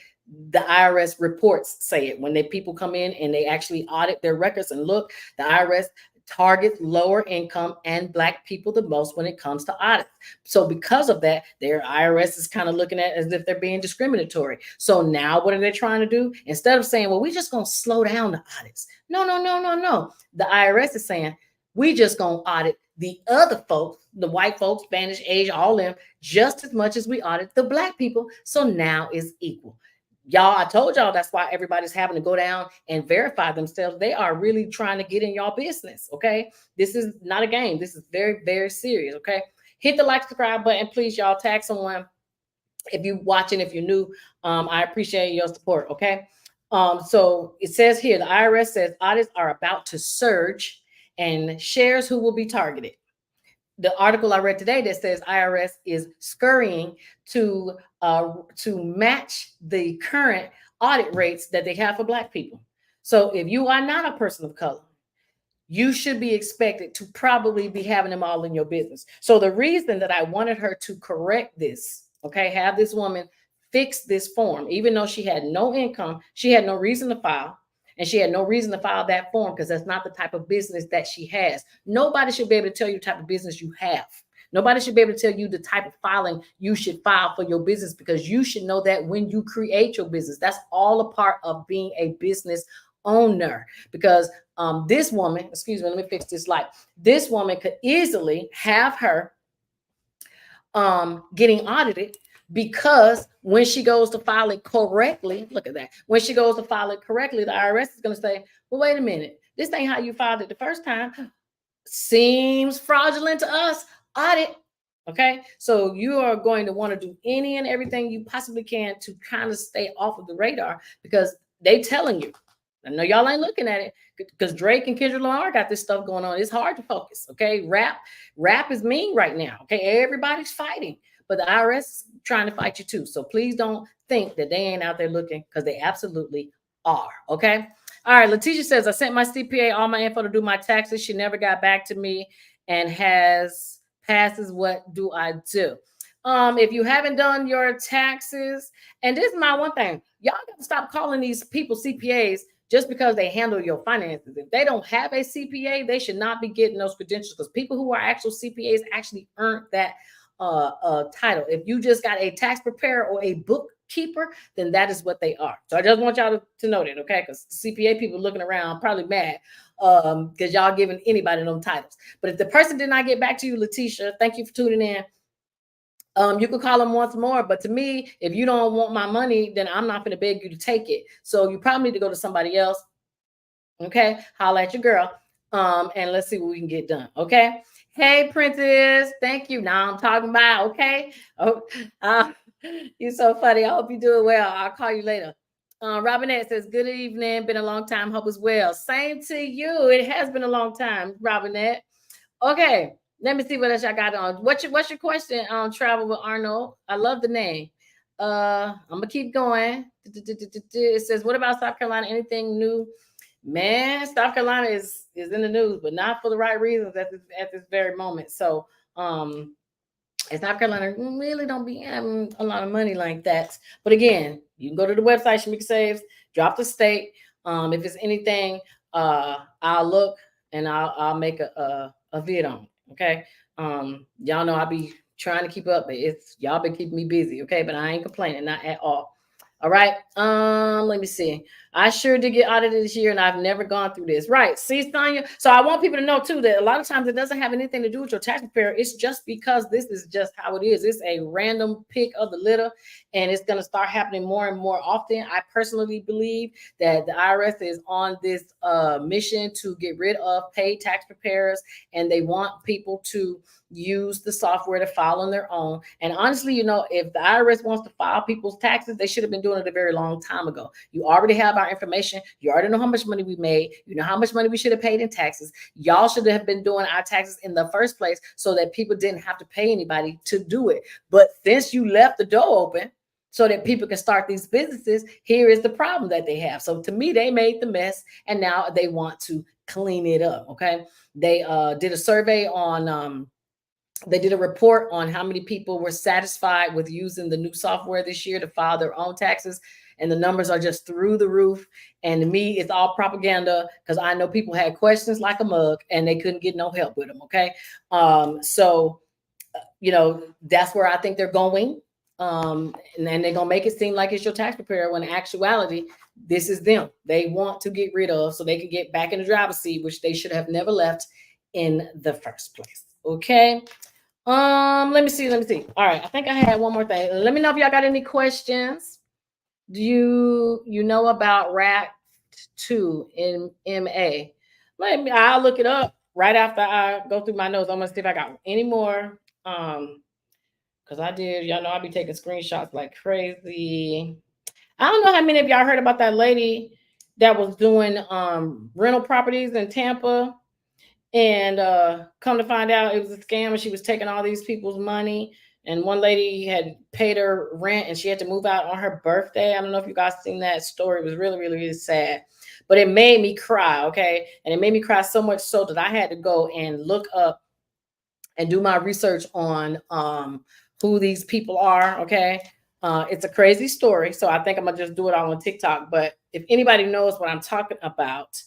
The IRS reports say it when they people come in and they actually audit their records and look. The IRS targets lower income and black people the most when it comes to audits. So because of that, their IRS is kind of looking at it as if they're being discriminatory. So now what are they trying to do? Instead of saying, well, we're just going to slow down the audits. No, no, no, no, no. The IRS is saying, we just going to audit the other folks, the white folks, Spanish, Asian, all them, just as much as we audit the black people. So now it's equal. Y'all, I told y'all that's why everybody's having to go down and verify themselves. They are really trying to get in y'all business. Okay. This is not a game. This is very, very serious. Okay. Hit the like, subscribe button, please, y'all. Tag someone if you're watching, if you're new. I appreciate your support. Okay. So it says here the IRS says audits are about to surge and shares who will be targeted. The article I read today that says IRS is scurrying to match the current audit rates that they have for black people. So if you are not a person of color, you should be expected to probably be having them all in your business. So the reason that I wanted her to correct this, okay, have this woman fix this form, even though she had no income, she had no reason to file. And she had no reason to file that form because that's not the type of business that she has. Nobody should be able to tell you the type of business you have. Nobody should be able to tell you the type of filing you should file for your business, because you should know that when you create your business. That's all a part of being a business owner. Because this woman, excuse me, let me fix this light. This woman could easily have her getting audited, because when she goes to file it correctly, look at that. When she goes to file it correctly, the IRS is going to say, well, wait a minute. This ain't how you filed it the first time. Seems fraudulent to us. Audit. Okay. So you are going to want to do any and everything you possibly can to kind of stay off of the radar, because they telling you. I know y'all ain't looking at it because Drake and Kendrick Lamar got this stuff going on. It's hard to focus. Okay. Rap is mean right now. Okay. Everybody's fighting, but the IRS is trying to fight you too. So please don't think that they ain't out there looking, because they absolutely are. Okay. All right. Letitia says, I sent my CPA all my info to do my taxes. She never got back to me and has passes. What do I do? If you haven't done your taxes, and this is my one thing, y'all got to stop calling these people CPAs just because they handle your finances. If they don't have a CPA, they should not be getting those credentials, because people who are actual CPAs actually earned that title. If you just got a tax preparer or a bookkeeper, then that is what they are. So I just want y'all to know that, okay? Because CPA people looking around probably mad because y'all giving anybody them titles. But if the person did not get back to you, Letitia, thank you for tuning in. You could call them once more, but to me, if you don't want my money, then I'm not going to beg you to take it. So you probably need to go to somebody else. Okay, holla at your girl, and let's see what we can get done. Okay, hey Princess, thank you. Now I'm talking about. Okay, oh, you're so funny. I hope you're doing well. I'll call you later. Robinette says, good evening. Been a long time. Hope as well. Same to you. It has been a long time, Robinette. Okay. Let me see what else I got on. What's your question on Travel with Arnold? I love the name. I'm gonna keep going. It says, what about South Carolina? Anything new? Man, South Carolina is in the news, but not for the right reasons at this very moment. So and South Carolina really don't be having a lot of money like that. But again, you can go to the website, Shamika Saves, drop the state. If it's anything, I'll look and I'll make a vid on. Okay. Y'all know I'll be trying to keep up, but it's y'all been keeping me busy. Okay, but I ain't complaining, not at all. All right. Let me see. I sure did get audited this year, and I've never gone through this. Right. See, Sonia. So I want people to know too that a lot of times it doesn't have anything to do with your tax preparer. It's just because this is just how it is. It's a random pick of the litter, and it's going to start happening more and more often. I personally believe that the IRS is on this mission to get rid of paid tax preparers, and they want people to use the software to file on their own. And honestly, you know, if the IRS wants to file people's taxes, they should have been doing it a very long time ago. You already have our information. You already know how much money we made. You know how much money we should have paid in taxes. Y'all should have been doing our taxes in the first place so that people didn't have to pay anybody to do it. But since you left the door open so that people can start these businesses, here is the problem that they have. So to me, they made the mess, and now they want to clean it up. Okay. They did a survey on they did a report on how many people were satisfied with using the new software this year to file their own taxes. and the numbers are just through the roof. And to me, it's all propaganda because I know people had questions like a mug and they couldn't get no help with them. Okay. So that's where I think they're going. And then they're gonna make it seem like it's your tax preparer when in actuality, this is them. They want to get rid of so they can get back in the driver's seat, which they should have never left in the first place. Okay. Let me see. All right, I think I had one more thing. Let me know if y'all got any questions. Do you know about RAT 2 in MA? I'll look it up right after I go through my notes. I'm gonna see if I got any more. Because I did, y'all know I be taking screenshots like crazy. I don't know how many of y'all heard about that lady that was doing rental properties in Tampa, and come to find out it was a scam, and she was taking all these people's money. And one lady had paid her rent and she had to move out on her birthday. I don't know if you guys seen that story. It was really, really, really sad. But it made me cry, okay? And it made me cry so much so that I had to go and look up and do my research on who these people are, okay? It's a crazy story, so I think I'm gonna just do it all on TikTok. But if anybody knows what I'm talking about,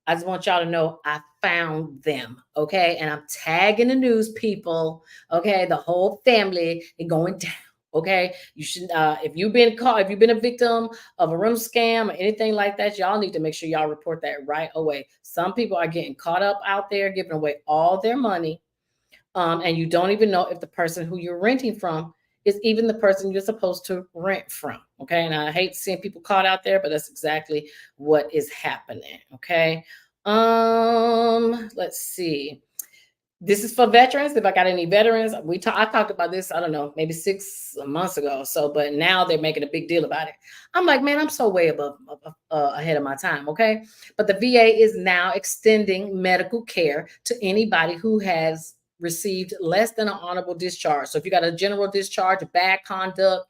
I just want y'all to know I found them, okay? And I'm tagging the news people, okay? The whole family is going down, okay? You should, if you've been caught, if you've been a victim of a rental scam or anything like that, y'all need to make sure y'all report that right away. Some people are getting caught up out there, giving away all their money, and you don't even know if the person who you're renting from is even the person you're supposed to rent from. Okay. And I hate seeing people caught out there, but that's exactly what is happening. Okay. Let's see. This is for veterans. If I got any veterans, I talked about this, I don't know, maybe 6 months ago. So, but now they're making a big deal about it. I'm like, man, I'm so way above ahead of my time. Okay. But the VA is now extending medical care to anybody who has received less than an honorable discharge. So if you got a general discharge, bad conduct,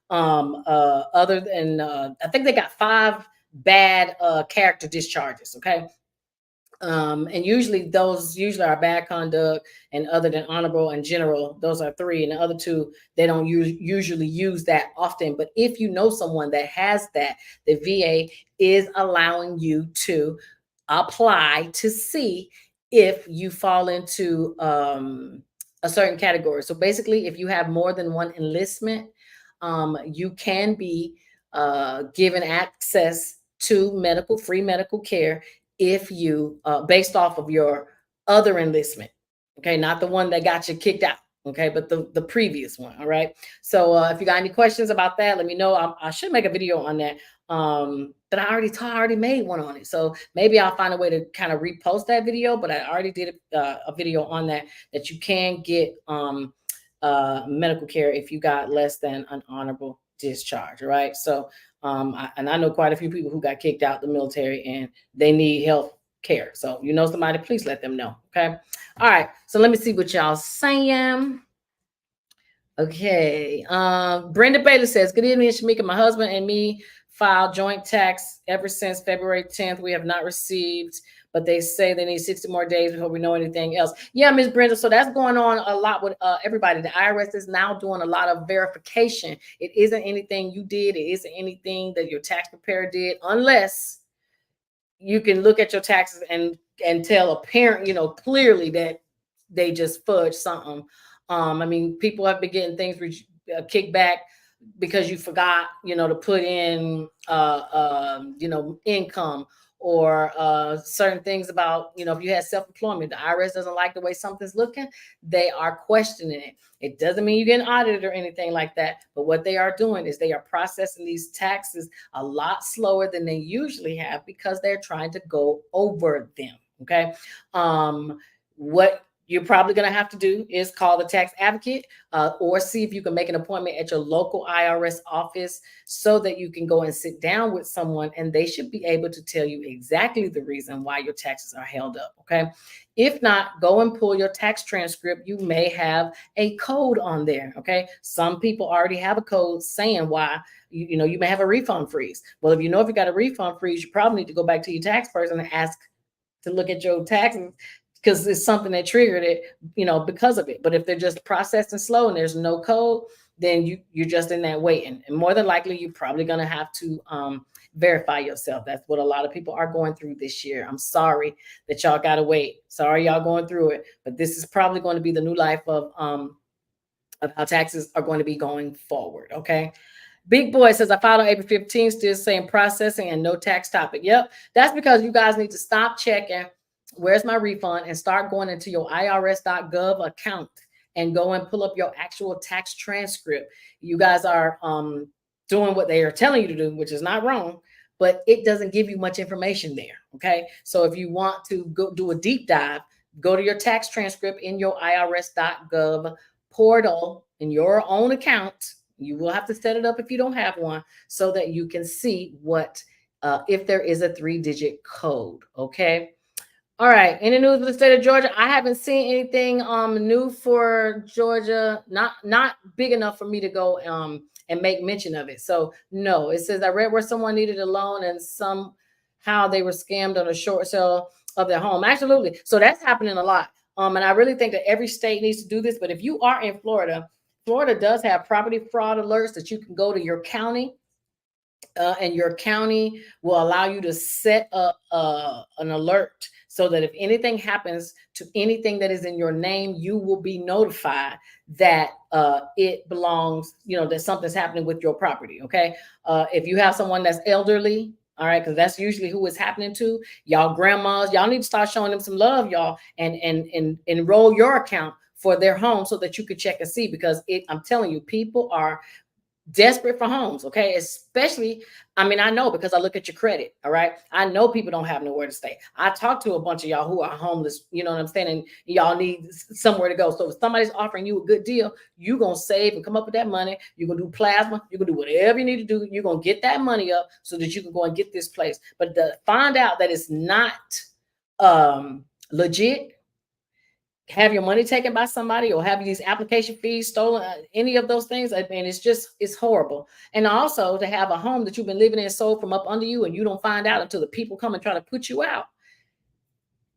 other than I think they got 5 bad character discharges. Okay. And usually those usually are bad conduct, and other than honorable and general, those are 3, and the other 2 they don't usually use that often. But if you know someone that has that, the VA is allowing you to apply to see if you fall into a certain category. So basically, if you have more than one enlistment, you can be given access to free medical care if you based off of your other enlistment. Okay, not the one that got you kicked out. Okay, but the previous one. All right. So if you got any questions about that, let me know. I should make a video on that. But I already made one on it. So maybe I'll find a way to kind of repost that video. But I already did a video on that you can get medical care if you got less than an honorable discharge. Right. So I know quite a few people who got kicked out the military and they need health care. So you know somebody, please let them know. Okay. All right. So let me see what y'all saying. Okay. Brenda Bailey says, good evening, Shamika. My husband and me filed joint tax ever since February 10th. We have not received, but they say they need 60 more days before we know anything else. Yeah, Miss Brenda. So that's going on a lot with everybody. The IRS is now doing a lot of verification. It isn't anything you did. It isn't anything that your tax preparer did, unless you can look at your taxes and tell a parent, clearly that they just fudged something. I mean, people have been getting things kicked back because you forgot, to put in, income, or certain things about, if you had self-employment. The IRS doesn't like the way something's looking. They are questioning it. It doesn't mean you're getting audited or anything like that. But what they are doing is they are processing these taxes a lot slower than they usually have because they're trying to go over them. Okay. What you're probably going to have to do is call the tax advocate, or see if you can make an appointment at your local IRS office so that you can go and sit down with someone, and they should be able to tell you exactly the reason why your taxes are held up. Okay. If not, go and pull your tax transcript. You may have a code on there. Okay. Some people already have a code saying why, you may have a refund freeze. Well, if you got a refund freeze, you probably need to go back to your tax person and ask to look at your taxes, because it's something that triggered it, because of it. But if they're just processing slow and there's no code, then you're just in that waiting. And more than likely, you're probably going to have to verify yourself. That's what a lot of people are going through this year. I'm sorry that y'all got to wait. Sorry y'all going through it, but this is probably going to be the new life of how taxes are going to be going forward. Okay. Big Boy says, I filed on April 15th, still saying processing and no tax topic. Yep. That's because you guys need to stop checking where's my refund and start going into your irs.gov account and go and pull up your actual tax transcript. You guys are doing what they are telling you to do, which is not wrong, but it doesn't give you much information there. Okay. So if you want to go do a deep dive, go to your tax transcript in your irs.gov portal in your own account. You will have to set it up if you don't have one so that you can see what if there is a 3-digit code. Okay. All right. Any news for the state of Georgia? I haven't seen anything new for Georgia. Not big enough for me to go and make mention of it. So no, it says I read where someone needed a loan and somehow they were scammed on a short sale of their home. Absolutely. So that's happening a lot. And I really think that every state needs to do this. But if you are in Florida, Florida does have property fraud alerts that you can go to your county and your county will allow you to set up an alert so that if anything happens to anything that is in your name, you will be notified that it belongs, that something's happening with your property. Okay. If you have someone that's elderly, all right, because that's usually who it's happening to. Y'all grandmas, y'all need to start showing them some love, y'all, and enroll your account for their home so that you can check and see, because I'm telling you, people are desperate for homes. Okay. Especially, I mean, I know because I look at your credit. All right. I know people don't have nowhere to stay. I talked to a bunch of y'all who are homeless, you know what I'm saying? And y'all need somewhere to go. So if somebody's offering you a good deal, you're going to save and come up with that money. You're going to do plasma. You're going to do whatever you need to do. You're going to get that money up so that you can go and get this place. But to find out that it's not legit, have your money taken by somebody or have these application fees stolen, any of those things, I mean, it's horrible. And also to have a home that you've been living in sold from up under you and you don't find out until the people come and try to put you out,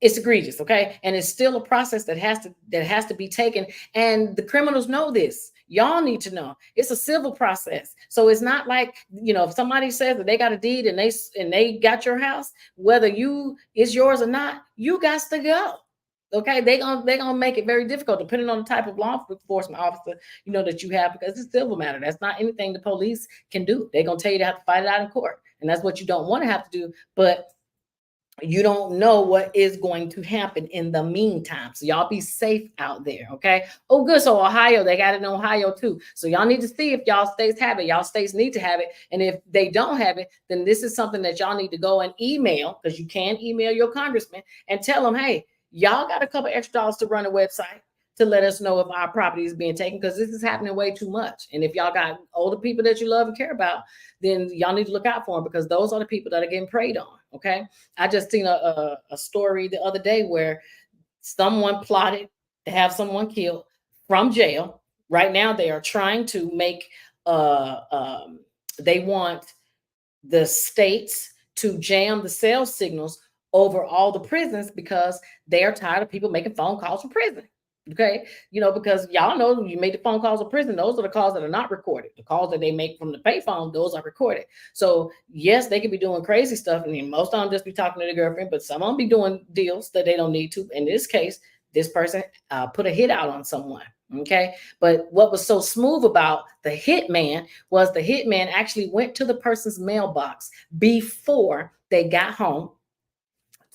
it's egregious. Okay. And it's still a process that has to be taken, and the criminals know this. Y'all need to know it's a civil process. So it's not like, if somebody says that they got a deed and they got your house, whether it's yours or not, you got to go. Okay, they're gonna make it very difficult depending on the type of law enforcement officer that you have, because it's a civil matter. That's not anything the police can do. They're gonna tell you to have to fight it out in court, and that's what you don't want to have to do. But you don't know what is going to happen in the meantime. So y'all be safe out there. Okay. Oh, good. So Ohio, they got it in Ohio too. So y'all need to see if y'all states have it. Y'all states need to have it. And if they don't have it, then this is something that y'all need to go and email, because you can email your congressman and tell them, hey, y'all got a couple extra dollars to run a website to let us know if our property is being taken, because this is happening way too much. And if y'all got older people that you love and care about, then y'all need to look out for them, because those are the people that are getting preyed on. Okay. I just seen a story the other day where someone plotted to have someone killed from jail. Right now, they are trying to make, they want the states to jam the cell signals over all the prisons because they are tired of people making phone calls from prison. Okay. Because y'all know you made the phone calls in prison. Those are the calls that are not recorded. The calls that they make from the payphone, those are recorded. So yes, they could be doing crazy stuff. I mean, most of them just be talking to their girlfriend, but some of them be doing deals that they don't need to. In this case, this person put a hit out on someone. Okay. But what was so smooth about the hitman was the hitman actually went to the person's mailbox before they got home,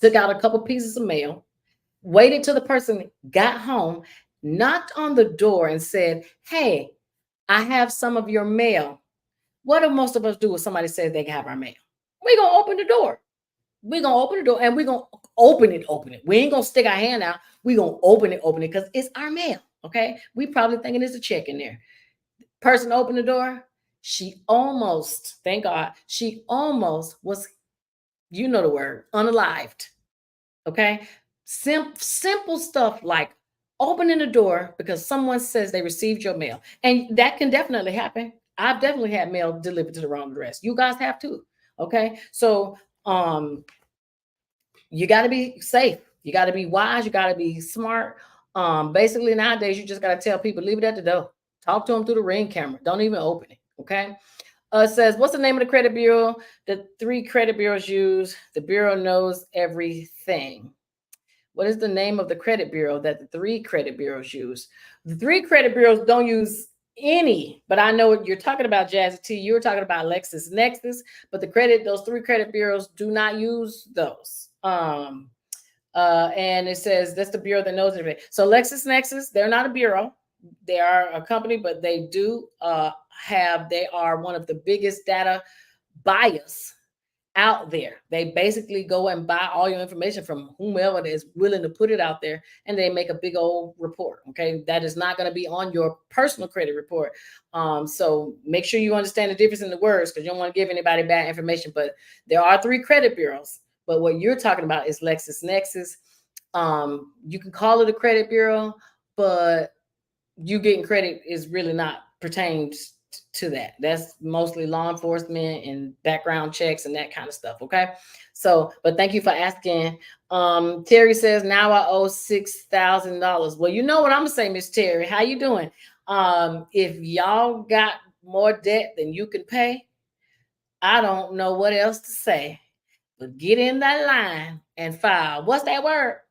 took out a couple pieces of mail, waited till the person got home, knocked on the door and said, hey, I have some of your mail. What do most of us do when somebody says they can have our mail? We're going to open the door. We're going to open the door and we're going to open it. We ain't going to stick our hand out. We're going to open it because it's our mail. Okay. We probably thinking there's a check in there. Person opened the door. She almost, thank God, she almost was, you know the word, unalived. Okay. Simple stuff like opening the door because someone says they received your mail. And that can definitely happen. I've definitely had mail delivered to the wrong address. You guys have too. Okay. So you got to be safe. You got to be wise. You got to be smart. Basically nowadays you just got to tell people, leave it at the door. Talk to them through the Ring camera. Don't even open it. Okay. It says, what's the name of the credit bureau? The 3 credit bureaus use. The bureau knows everything. What is the name of the credit bureau that the 3 credit bureaus use? The 3 credit bureaus don't use any, but I know what you're talking about, Jazzy T. You were talking about LexisNexis, but those 3 credit bureaus do not use those. And it says that's the bureau that knows everything. So LexisNexis, they're not a bureau. They are a company, but they do they are one of the biggest data buyers out there. They basically go and buy all your information from whomever is willing to put it out there, and they make a big old report. Okay, that is not going to be on your personal credit report. So make sure you understand the difference in the words, because you don't want to give anybody bad information. But there are 3 credit bureaus. But what you're talking about is LexisNexis. You can call it a credit bureau, but you getting credit is really not pertains to that. That's mostly law enforcement and background checks and that kind of stuff. Okay. So, but thank you for asking. Terry says, now I owe $6,000. Well, you know what I'm gonna say, Miss Terry. How you doing? If y'all got more debt than you can pay, I don't know what else to say. But get in that line and file. What's that word?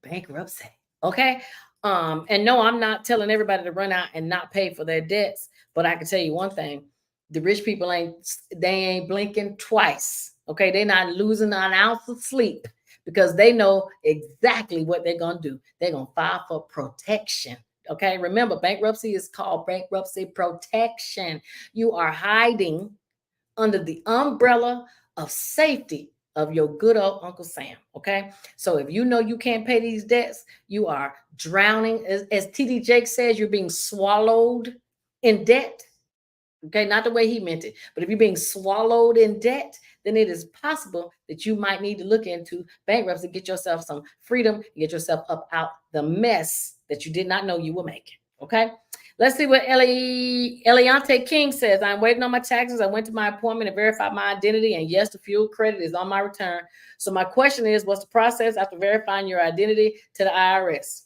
Bankruptcy. Okay. And no, I'm not telling everybody to run out and not pay for their debts, but I can tell you one thing: the rich people ain't blinking twice. Okay, they're not losing an ounce of sleep because they know exactly what they're gonna do. They're gonna file for protection. Okay, remember, bankruptcy is called bankruptcy protection. You are hiding under the umbrella of safety of your good old Uncle Sam. Okay. So if you know you can't pay these debts, you are drowning. As TD Jake says, you're being swallowed in debt. Okay. Not the way he meant it, but if you're being swallowed in debt, then it is possible that you might need to look into bankruptcy, get yourself some freedom, get yourself up out the mess that you did not know you were making. Okay. Let's see what Eliante King says. I'm waiting on my taxes. I went to my appointment and verified my identity. And yes, the fuel credit is on my return. So my question is, what's the process after verifying your identity to the IRS?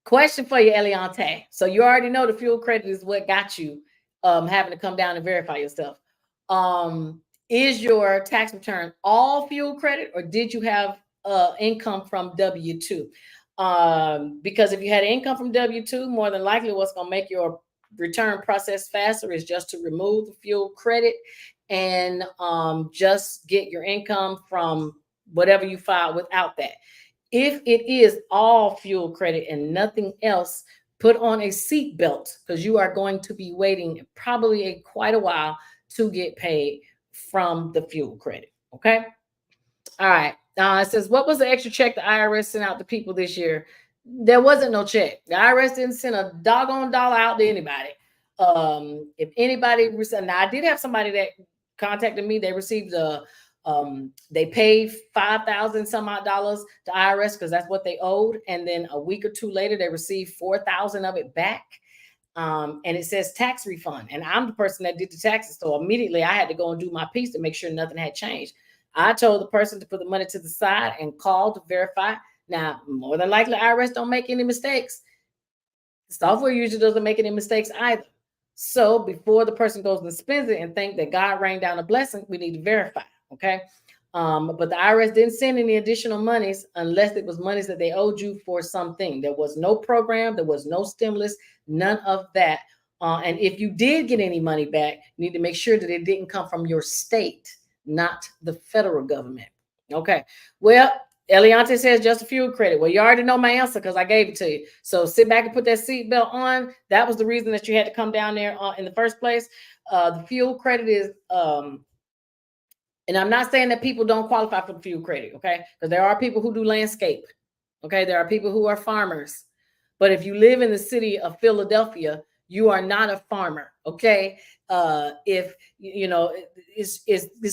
Question for you, Eliante. So you already know the fuel credit is what got you having to come down and verify yourself. Is your tax return all fuel credit, or did you have income from W-2? Because if you had income from W-2, more than likely what's going to make your return process faster is just to remove the fuel credit and just get your income from whatever you filed without that. If it is all fuel credit and nothing else, put on a seat belt, because you are going to be waiting probably quite a while to get paid from the fuel credit. Okay. All right. It says, what was the extra check the IRS sent out to people this year? There wasn't no check. The IRS didn't send a doggone dollar out to anybody. If anybody received, now I did have somebody that contacted me. They received they paid $5,000 some odd dollars to IRS because that's what they owed, and then a week or two later they received $4,000 of it back. And it says tax refund, and I'm the person that did the taxes, so immediately I had to go and do my piece to make sure nothing had changed. I told the person to put the money to the side and call to verify. Now, more than likely, IRS don't make any mistakes. The software usually doesn't make any mistakes either. So before the person goes and spends it and think that God rained down a blessing, we need to verify. Okay. But the IRS didn't send any additional monies unless it was monies that they owed you for something. There was no program, there was no stimulus, none of that. And if you did get any money back, you need to make sure that it didn't come from your state, not the federal government. Okay. Well, Eliante says just a fuel credit. Well, you already know my answer because I gave it to you. So sit back and put that seatbelt on. That was the reason that you had to come down there in the first place. The fuel credit is, and I'm not saying that people don't qualify for the fuel credit, okay? Because there are people who do landscape, okay? There are people who are farmers. But if you live in the city of Philadelphia, you are not a farmer, okay? If you know, it's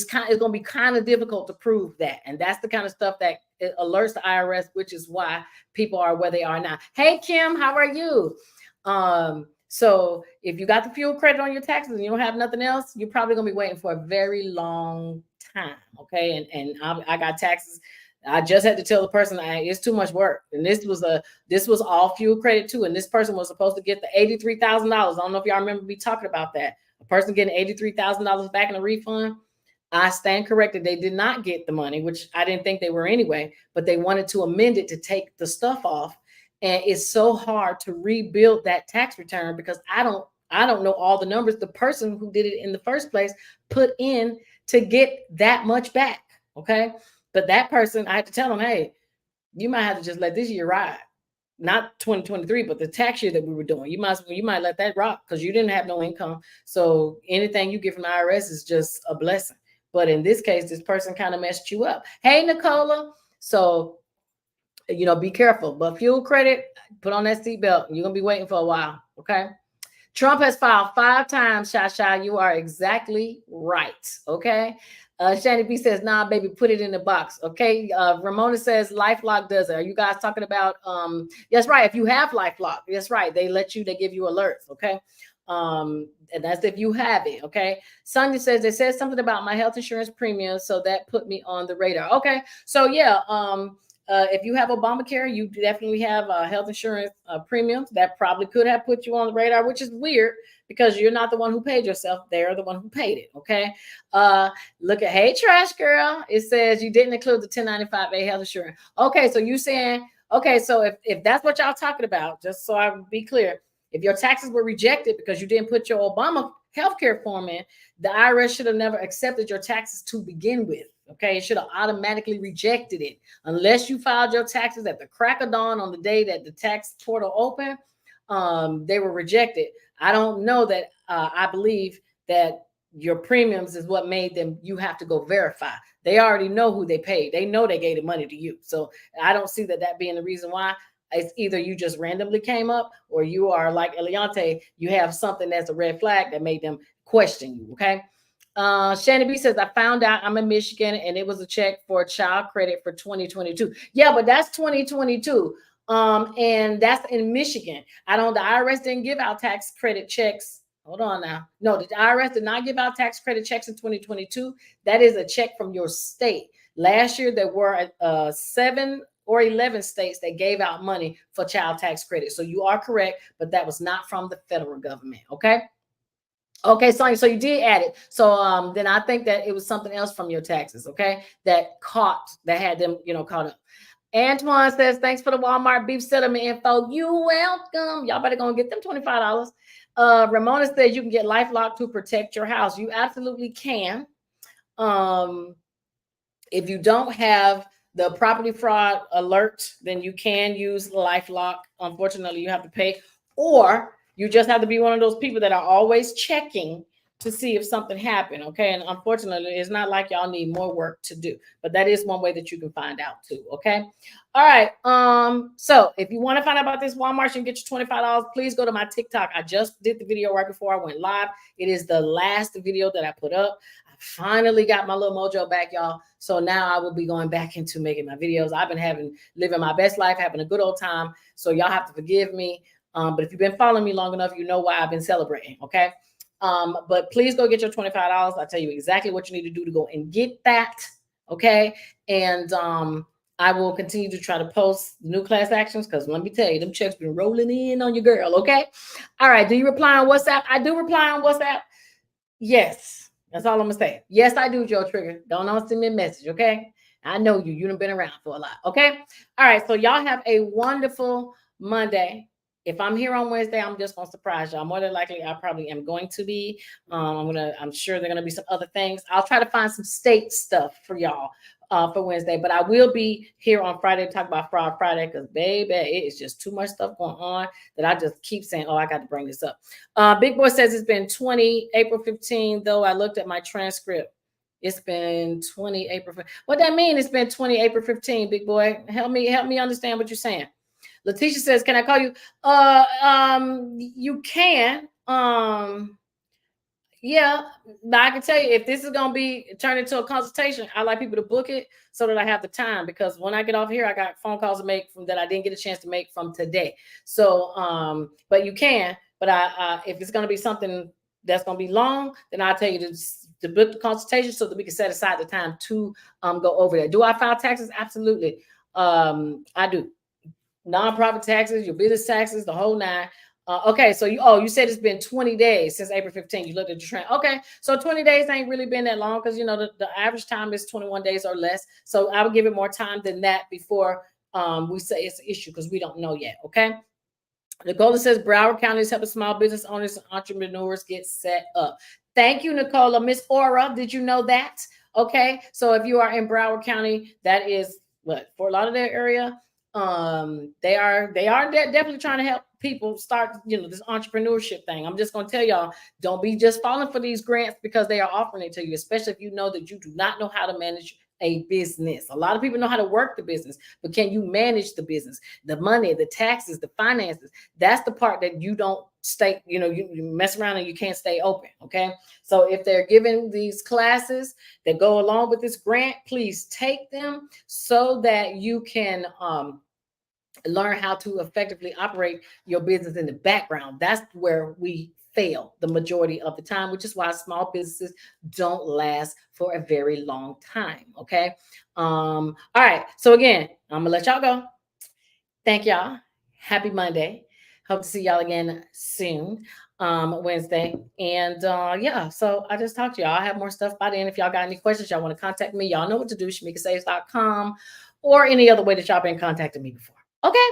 going to be kind of difficult to prove that, and that's the kind of stuff that alerts the IRS, which is why people are where they are now. Hey Kim, how are you? So if you got the fuel credit on your taxes and you don't have nothing else, you're probably going to be waiting for a very long time, okay? And I got taxes I just had to tell the person it's too much work, and this was all fuel credit too, and this person was supposed to get the $83,000. I don't know if y'all remember me talking about that. A person getting $83,000 back in a refund. I stand corrected. They did not get the money, which I didn't think they were anyway, but they wanted to amend it to take the stuff off. And it's so hard to rebuild that tax return because I don't know all the numbers the person who did it in the first place put in to get that much back. Okay. But that person, I had to tell them, hey, you might have to just let this year ride. Not 2023, but the tax year that we were doing. You might let that rock because you didn't have no income. So anything you get from the IRS is just a blessing. But in this case, this person kind of messed you up. Hey, Nicola. So, be careful. But fuel credit, put on that seatbelt. You're going to be waiting for a while. Okay. Trump has filed 5 times, Shasha. You are exactly right. Okay. Shanny B says, nah, baby, put it in the box. Okay. Ramona says LifeLock does it. Are you guys talking about that's right. If you have LifeLock, that's right. They give you alerts. Okay. And that's if you have it. Okay. Sonia says they said something about my health insurance premium, so that put me on the radar. Okay. So yeah, if you have Obamacare, you definitely have health insurance premiums. That probably could have put you on the radar, which is weird because you're not the one who paid yourself. They're the one who paid it. Okay. Look at, hey, Trash Girl. It says you didn't include the 1095A health insurance. Okay. So you saying, okay, so if that's what y'all talking about, just so I be clear, if your taxes were rejected because you didn't put your Obama healthcare form in, the IRS should have never accepted your taxes to begin with. Okay, it should have automatically rejected it unless you filed your taxes at the crack of dawn on the day that the tax portal opened. They were rejected. I don't know that. I believe that your premiums is what made them. You have to go verify. They already know who they paid. They know they gave the money to you. So I don't see that being the reason why. It's either you just randomly came up or you are like Eliante, you have something that's a red flag that made them question you. Okay. Shannon B says, I found out I'm in Michigan and it was a check for child credit for 2022. Yeah, but that's 2022. And that's in Michigan. The IRS didn't give out tax credit checks. Hold on now. No, the IRS did not give out tax credit checks in 2022. That is a check from your state. Last year, there were 7 or 11 states that gave out money for child tax credit. So you are correct, but that was not from the federal government. Okay. Okay, Sonia, so you did add it. So then I think that it was something else from your taxes, okay, that had them, caught up. Antoine says, thanks for the Walmart beef settlement info. You welcome. Y'all better go and get them $25. Ramona says you can get LifeLock to protect your house. You absolutely can. If you don't have the property fraud alert, then you can use LifeLock. Unfortunately, you have to pay, or you just have to be one of those people that are always checking to see if something happened. Okay. And unfortunately, it's not like y'all need more work to do, but that is one way that you can find out too. Okay. All right. So if you want to find out about this Walmart and get your $25, please go to my TikTok. I just did the video right before I went live. It is the last video that I put up. I finally got my little mojo back, y'all. So now I will be going back into making my videos. I've been living my best life, having a good old time. So y'all have to forgive me. But if you've been following me long enough, you know why I've been celebrating. Okay. But please go get your $25. I'll tell you exactly what you need to do to go and get that. Okay. And I will continue to try to post new class actions because let me tell you, them checks been rolling in on your girl. Okay. All right. Do you reply on WhatsApp? I do reply on WhatsApp. Yes. That's all I'm gonna say. Yes, I do, Joe Trigger. Don't send me a message. Okay. I know you. You done been around for a lot. Okay. All right. So y'all have a wonderful Monday. If I'm here on Wednesday, I'm just gonna surprise y'all. More than likely, I probably am going to be. I'm sure there are gonna be some other things. I'll try to find some state stuff for y'all for Wednesday, but I will be here on Friday to talk about Fraud Friday because baby, it is just too much stuff going on that I just keep saying, oh, I got to bring this up. Big Boy says it's been 20 April 15, though I looked at my transcript. It's been 20 April. What that mean? It's been 20 April 15, Big Boy. Help me understand what you're saying. Letitia says, can I call you? You can. Yeah, but I can tell you if this is gonna be turned into a consultation, I like people to book it so that I have the time because when I get off here, I got phone calls to make that I didn't get a chance to make from today. So, but you can. But I if it's gonna be something that's gonna be long, then I'll tell you to to book the consultation so that we can set aside the time to go over there. Do I file taxes? Absolutely. I do. Nonprofit taxes, your business taxes, the whole nine. Okay, so you said it's been 20 days since April 15th. You looked at your trend. Okay, so 20 days ain't really been that long because the average time is 21 days or less. So I would give it more time than that before we say it's an issue because we don't know yet. Okay. Nicola says Broward County is helping small business owners and entrepreneurs get set up. Thank you, Nicola. Miss Aura, did you know that? Okay, so if you are in Broward County, that is what Fort Lauderdale area. They are definitely trying to help people start this entrepreneurship thing. I'm just gonna tell y'all, don't be just falling for these grants because they are offering it to you, especially if you know that you do not know how to manage a business. A lot of people know how to work the business, but can you manage the business, the money, the taxes, the finances? That's the part that you don't stay, you mess around and you can't stay open. Okay. So if they're giving these classes that go along with this grant, please take them so that you can learn how to effectively operate your business in the background. That's where we fail the majority of the time, which is why small businesses don't last for a very long time. Okay. All right. So again, I'm gonna let y'all go. Thank y'all. Happy Monday. Hope to see y'all again soon, Wednesday. And yeah, so I just talked to y'all. I have more stuff by then. If y'all got any questions, y'all want to contact me, y'all know what to do, shamikasaves.com or any other way that y'all been contacting me before. Okay.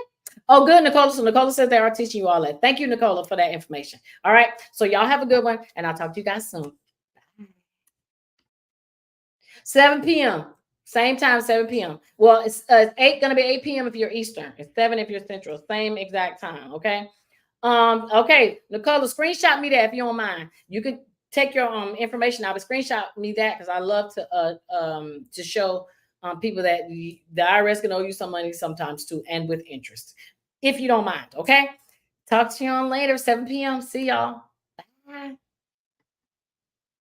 Oh, good, Nicola. So Nicola says they are teaching you all that. Thank you, Nicola, for that information. All right. So y'all have a good one, and I'll talk to you guys soon. 7 p.m. Same time, 7 p.m. Well, it's 8 gonna be 8 p.m. if you're Eastern. It's 7 if you're Central. Same exact time. Okay. Okay, Nicola, screenshot me that if you don't mind. You could take your information out, but screenshot me that because I love to show people that the IRS can owe you some money sometimes too, and with interest. If you don't mind, okay? Talk to you on later, 7 p.m. See y'all. Bye.